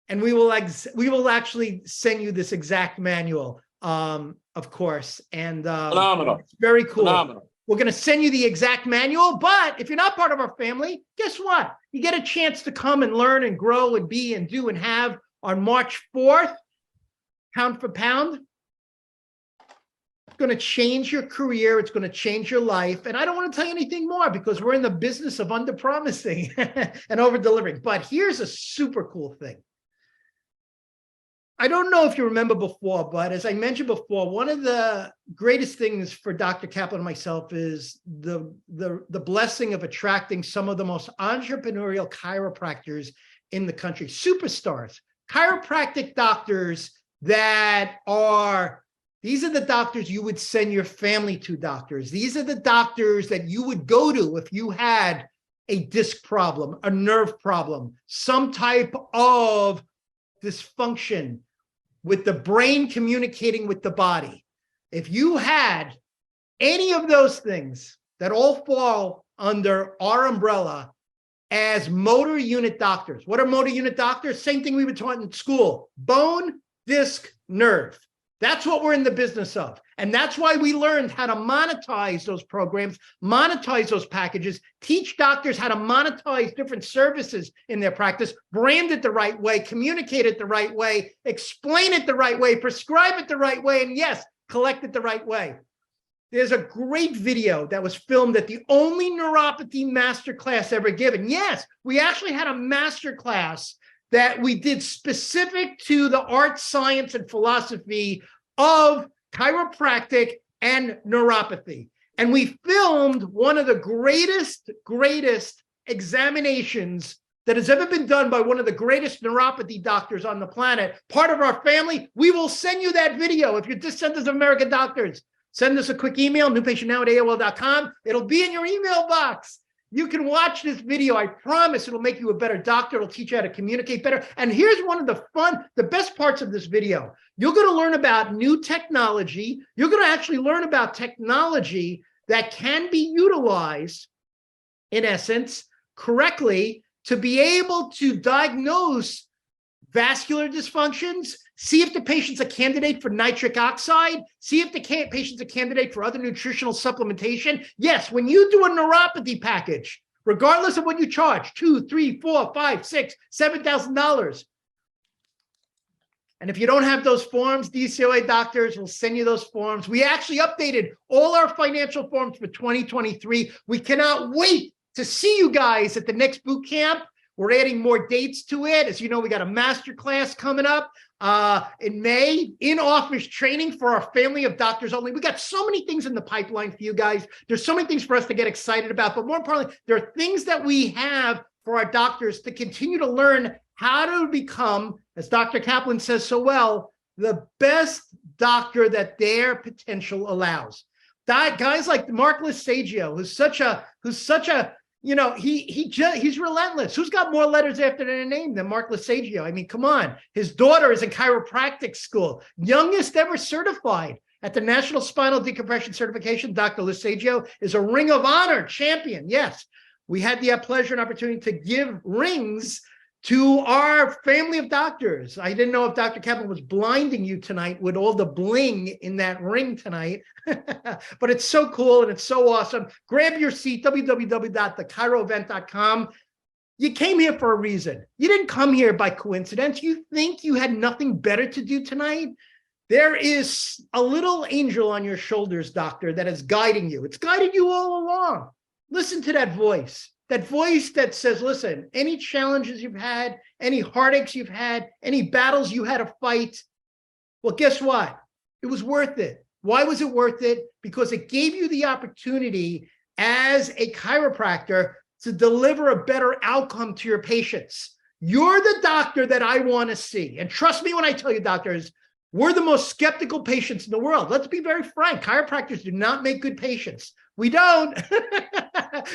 and we will actually send you this exact manual. Of course. And Phenomenal. It's very cool. Phenomenal. We're going to send you the exact manual, but if you're not part of our family, guess what? You get a chance to come and learn and grow and be and do and have on March 4th, pound for pound. It's going to change your career. It's going to change your life. And I don't want to tell you anything more because we're in the business of under-promising and over-delivering. But here's a super cool thing. I don't know if you remember before, but as I mentioned before, one of the greatest things for Dr. Kaplan and myself is the blessing of attracting some of the most entrepreneurial chiropractors in the country, superstars, chiropractic doctors these are the doctors you would send your family to doctors. These are the doctors that you would go to if you had a disc problem, a nerve problem, some type of dysfunction with the brain communicating with the body. If you had any of those things that all fall under our umbrella as motor unit doctors. What are motor unit doctors? Same thing we were taught in school. Bone, disc, nerve. That's what we're in the business of. And that's why we learned how to monetize those programs, monetize those packages, teach doctors how to monetize different services in their practice, brand it the right way, communicate it the right way, explain it the right way, prescribe it the right way, and yes, collect it the right way. There's a great video that was filmed at the only neuropathy masterclass ever given. Yes, we actually had a masterclass that we did specific to the art, science, and philosophy of chiropractic and neuropathy. And we filmed one of the greatest examinations that has ever been done by one of the greatest neuropathy doctors on the planet, part of our family. We will send you that video. If you're Disc Centers of America doctors, send us a quick email, newpatientnow@aol.com. It'll be in your email box. You can watch this video. I promise it'll make you a better doctor. It'll teach you how to communicate better. And here's one of the best parts of this video. You're going to learn about new technology. You're going to actually learn about technology that can be utilized, in essence, correctly to be able to diagnose vascular dysfunctions, see if the patient's a candidate for nitric oxide, see if the patient's a candidate for other nutritional supplementation. Yes, when you do a neuropathy package, regardless of what you charge, $2,000, $3,000, $4,000, $5,000, $6,000, $7,000. And if you don't have those forms, DCOA doctors will send you those forms. We actually updated all our financial forms for 2023. We cannot wait to see you guys at the next boot camp. We're adding more dates to it. As you know, we got a master class coming up. in May, in-office training for our family of doctors only. We got so many things in the pipeline for you guys. There's so many things for us to get excited about, but more importantly, there are things that we have for our doctors to continue to learn how to become, as Dr. Kaplan says so well, the best doctor that their potential allows. Guys like Mark Lisagio, who's such a he's relentless. Who's got more letters after their name than Mark Lisagio? I mean, come on. His daughter is in chiropractic school, youngest ever certified at the National Spinal Decompression Certification. Dr. Lisagio is a Ring of Honor champion. Yes, we had the pleasure and opportunity to give rings to our family of doctors. I didn't know if Dr. Kaplan was blinding you tonight with all the bling in that ring tonight, but it's so cool and it's so awesome. Grab your seat, www.thechiroevent.com. You came here for a reason. You didn't come here by coincidence. You think you had nothing better to do tonight? There is a little angel on your shoulders, doctor, that is guiding you. It's guided you all along. Listen to that voice. That voice that says, listen, any challenges you've had, any heartaches you've had, any battles you had to fight, well, guess what? It was worth it. Why was it worth it? Because it gave you the opportunity as a chiropractor to deliver a better outcome to your patients. You're the doctor that I want to see. And trust me when I tell you, doctors, we're the most skeptical patients in the world. Let's be very frank. Chiropractors do not make good patients. We don't.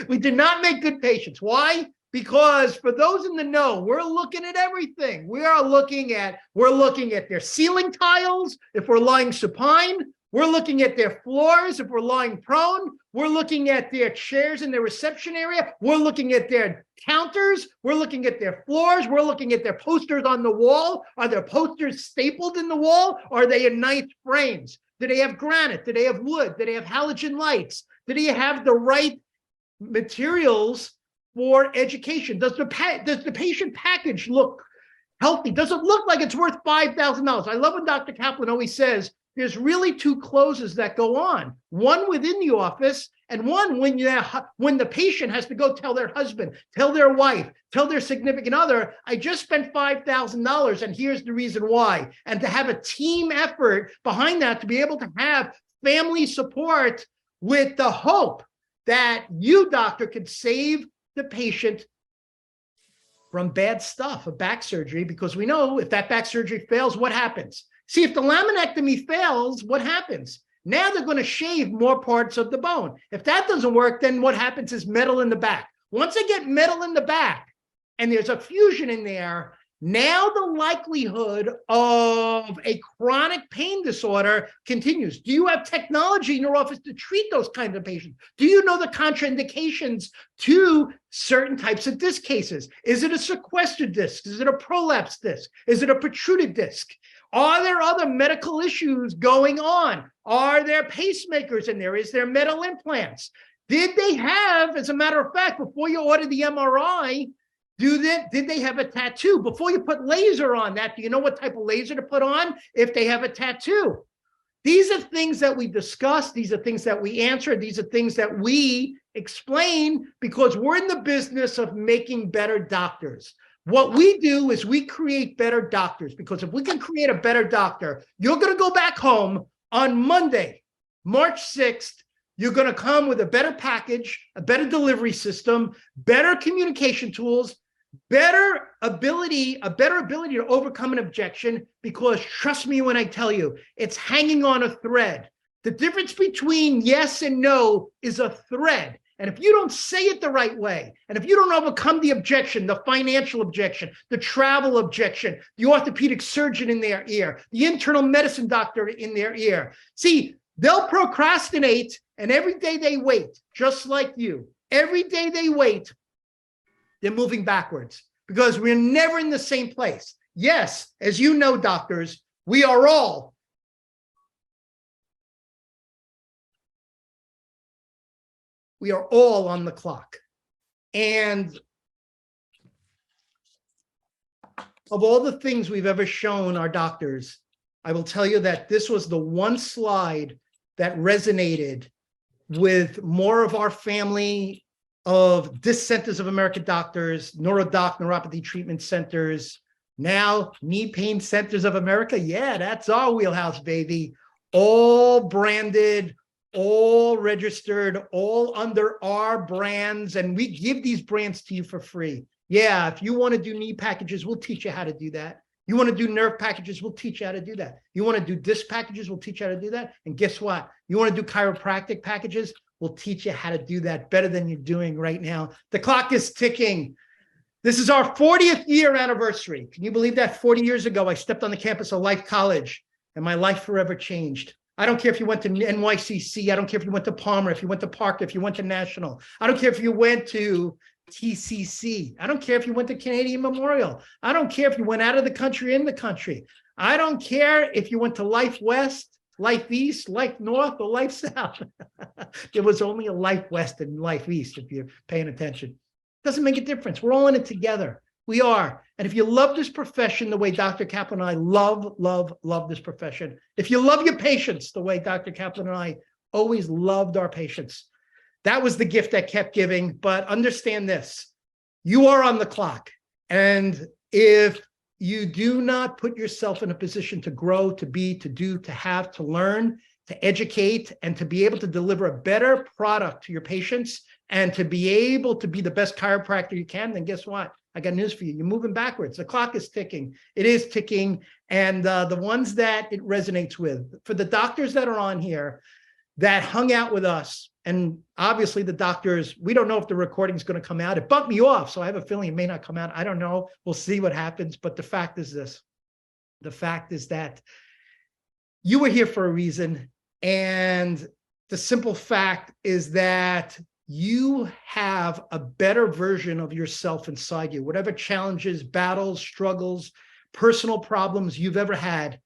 We do not make good patients. Why? Because for those in the know, we're looking at everything. We're looking at their ceiling tiles if we're lying supine. We're looking at their floors if we're lying prone. We're looking at their chairs in their reception area. We're looking at their counters. We're looking at their floors. We're looking at their posters on the wall. Are their posters stapled in the wall? Or are they in nice frames? Do they have granite? Do they have wood? Do they have halogen lights? Do they have the right materials for education? Does the patient package look healthy? Does it look like it's worth $5,000? I love when Dr. Kaplan always says there's really two closes that go on. One within the office and one when the patient has to go tell their husband, tell their wife, tell their significant other, I just spent $5,000 and here's the reason why. And to have a team effort behind that, to be able to have family support with the hope that you, doctor, could save the patient from bad stuff, a back surgery, because we know if that back surgery fails, what happens? See, if the laminectomy fails, what happens? Now they're going to shave more parts of the bone. If that doesn't work, then what happens is metal in the back. Once they get metal in the back and there's a fusion in there, now the likelihood of a chronic pain disorder continues. Do you have technology in your office to treat those kinds of patients? Do you know the contraindications to certain types of disc cases? Is it a sequestered disc? Is it a prolapse disc? Is it a protruded disc? Are there other medical issues going on? Are there pacemakers in there? Is there metal implants? Did they have, as a matter of fact, before you order the MRI, did they have a tattoo? Before you put laser on that, do you know what type of laser to put on if they have a tattoo? These are things that we discuss. These are things that we answer. These are things that we explain because we're in the business of making better doctors. What we do is we create better doctors, because if we can create a better doctor, you're going to go back home on Monday, March 6th. You're going to come with a better package, a better delivery system, better communication tools, better ability to overcome an objection, because trust me when I tell you, it's hanging on a thread. The difference between yes and no is a thread. And if you don't say it the right way, and if you don't overcome the objection, the financial objection, the travel objection, the orthopedic surgeon in their ear, the internal medicine doctor in their ear, see, they'll procrastinate, and every day they wait, just like you. Every day they wait, they're moving backwards because we're never in the same place. Yes, as you know, doctors, we are all on the clock. And of all the things we've ever shown our doctors, I will tell you that this was the one slide that resonated with more of our family of Disc Centers of America doctors, neuropathy treatment centers, Now, Knee Pain Centers of America, yeah, that's our wheelhouse, baby. All branded, all registered, all under our brands, and we give these brands to you for free. Yeah, if you want to do knee packages, we'll teach you how to do that. You want to do nerve packages, we'll teach you how to do that. You want to do disc packages, we'll teach you how to do that. And guess what? You want to do chiropractic packages, we'll teach you how to do that better than you're doing right now. The clock is ticking. This is our 40th year anniversary. Can you believe that? 40 years ago, I stepped on the campus of Life College and my life forever changed. I don't care if you went to NYCC. I don't care if you went to Palmer, if you went to Parker, if you went to National. I don't care if you went to TCC. I don't care if you went to Canadian Memorial. I don't care if you went out of the country, in the country. I don't care if you went to Life West, Life East, Life North, or Life South. There was only a Life West and Life East, if you're paying attention. Doesn't make a difference. We're all in it together. We are. And if you love this profession the way Dr. Kaplan and I love this profession, if you love your patients the way Dr. Kaplan and I always loved our patients, that was the gift that kept giving. But understand this, you are on the clock. And if you do not put yourself in a position to grow, to be, to do, to have, to learn, to educate, and to be able to deliver a better product to your patients, and to be able to be the best chiropractor you can, then guess what? I got news for you. You're moving backwards. The clock is ticking. It is ticking. And the ones that it resonates with, for the doctors that are on here that hung out with us, and obviously the doctors, we don't know if the recording is going to come out. It bumped me off, so I have a feeling it may not come out. I don't know. We'll see what happens. But the fact is this. The fact is that you were here for a reason. And the simple fact is that you have a better version of yourself inside you. Whatever challenges, battles, struggles, personal problems you've ever had,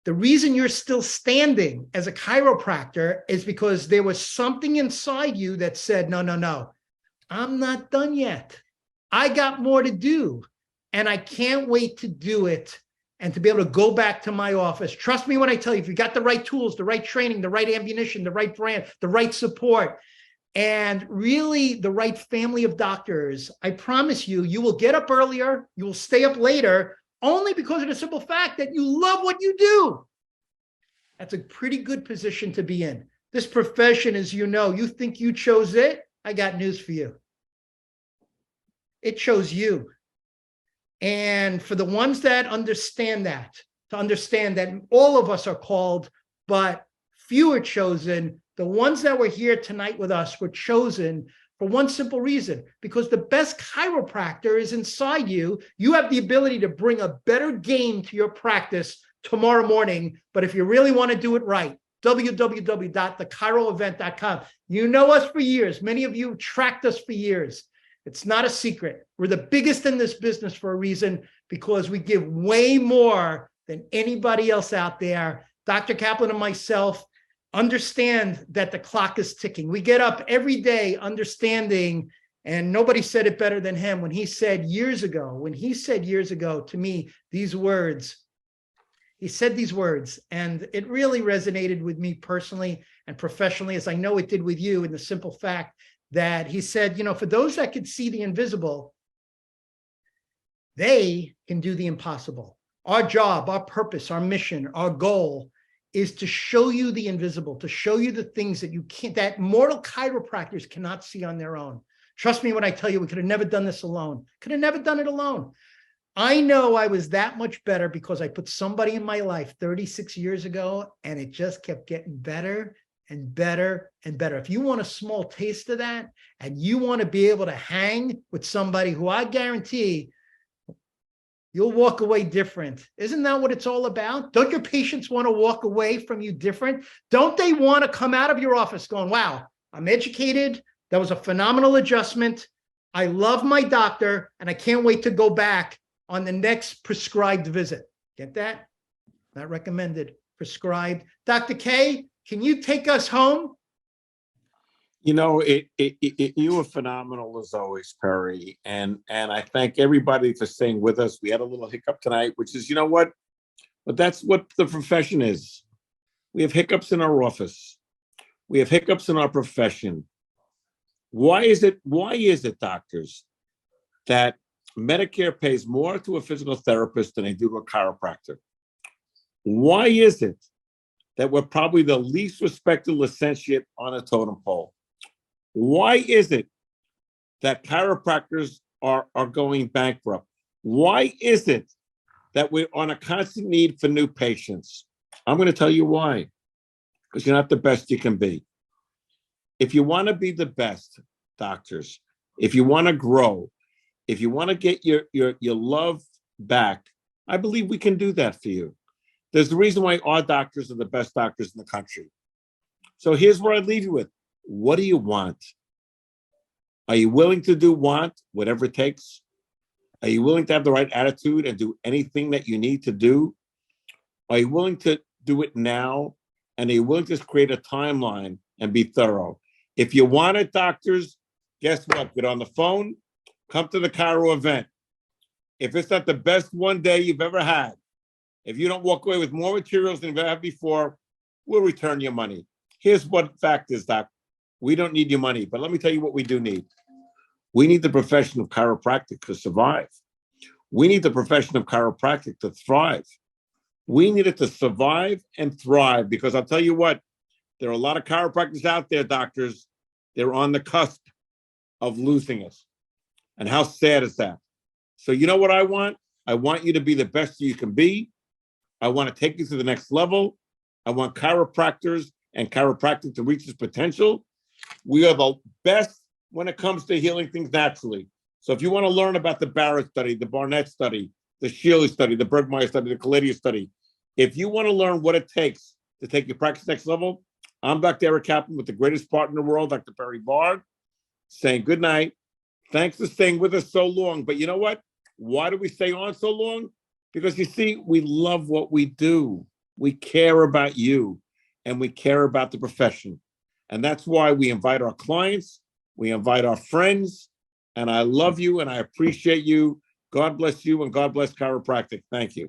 the reason you're still standing as a chiropractor is because there was something inside you that said, no, I'm not done yet. I got more to do, and I can't wait to do it and to be able to go back to my office. Trust me when I tell you, if you got the right tools, the right training, the right ammunition, the right brand, the right support, and really the right family of doctors, I promise you, you will get up earlier, you will stay up later, only because of the simple fact that you love what you do. That's a pretty good position to be in. This profession, as you know, you think you chose it? I got news for you. It chose you. And for the ones that understand that, to understand that all of us are called, but few are chosen, the ones that were here tonight with us were chosen for one simple reason, because the best chiropractor is inside you. You have the ability to bring a better game to your practice tomorrow morning. But if you really want to do it right, www.thechiroevent.com. You know us for years. Many of you tracked us for years. It's not a secret. We're the biggest in this business for a reason, because we give way more than anybody else out there. Dr. Kaplan and myself understand that the clock is ticking. We get up every day understanding, and nobody said it better than him when he said years ago to me these words. He said these words, and it really resonated with me personally and professionally, as I know it did with you, in the simple fact that he said, for those that can see the invisible, they can do the impossible. Our job, our purpose, our mission, our goal is to show you the invisible, to show you the things that you can't, that mortal chiropractors cannot see on their own. Trust me when I tell you, we could have never done this alone. Could have never done it alone. I know I was that much better because I put somebody in my life 36 years ago, and it just kept getting better and better and better. If you want a small taste of that, and you want to be able to hang with somebody who I guarantee you'll walk away different. Isn't that what it's all about? Don't your patients want to walk away from you different? Don't they want to come out of your office going, wow, I'm educated. That was a phenomenal adjustment. I love my doctor, and I can't wait to go back on the next prescribed visit. Get that? Not recommended, prescribed. Dr. K, can you take us home? You were phenomenal as always, Perry. And I thank everybody for staying with us. We had a little hiccup tonight, which is, but that's what the profession is. We have hiccups in our office. We have hiccups in our profession. Why is it, doctors, that Medicare pays more to a physical therapist than they do to a chiropractor. Why is it that we're probably the least respected licentiate on a totem pole? Why is it that chiropractors are going bankrupt? Why is it that we're on a constant need for new patients? I'm going to tell you why. Because you're not the best you can be. If you want to be the best, doctors, if you want to grow, if you want to get your love back, I believe we can do that for you. There's the reason why our doctors are the best doctors in the country. So here's what I leave you with. What do you want? Are you willing to do whatever it takes? Are you willing to have the right attitude and do anything that you need to do? Are you willing to do it now? And are you willing to create a timeline and be thorough? If you want it, doctors, guess what? Get on the phone, come to the Chiro event. If it's not the best one day you've ever had, if you don't walk away with more materials than you've ever had before, we'll return your money. Here's what fact is, doc. We don't need your money, but let me tell you what we do need. We need the profession of chiropractic to survive. We need the profession of chiropractic to thrive. We need it to survive and thrive, because I'll tell you what, there are a lot of chiropractors out there, doctors, they're on the cusp of losing us. And how sad is that? So you know what I want? I want you to be the best you can be. I want to take you to the next level. I want chiropractors and chiropractic to reach its potential. We are the best when it comes to healing things naturally. So if you want to learn about the Barrett study, the Barnett study, the Shealy study, the Bergmeyer study, the Kalidia study, if you want to learn what it takes to take your practice next level, I'm Dr. Eric Kaplan with the greatest partner in the world, Dr. Perry Bard, saying good night. Thanks for staying with us so long. But you know what? Why do we stay on so long? Because you see, we love what we do. We care about you and we care about the profession. And that's why we invite our clients, we invite our friends, and I love you and I appreciate you. God bless you and God bless chiropractic. Thank you.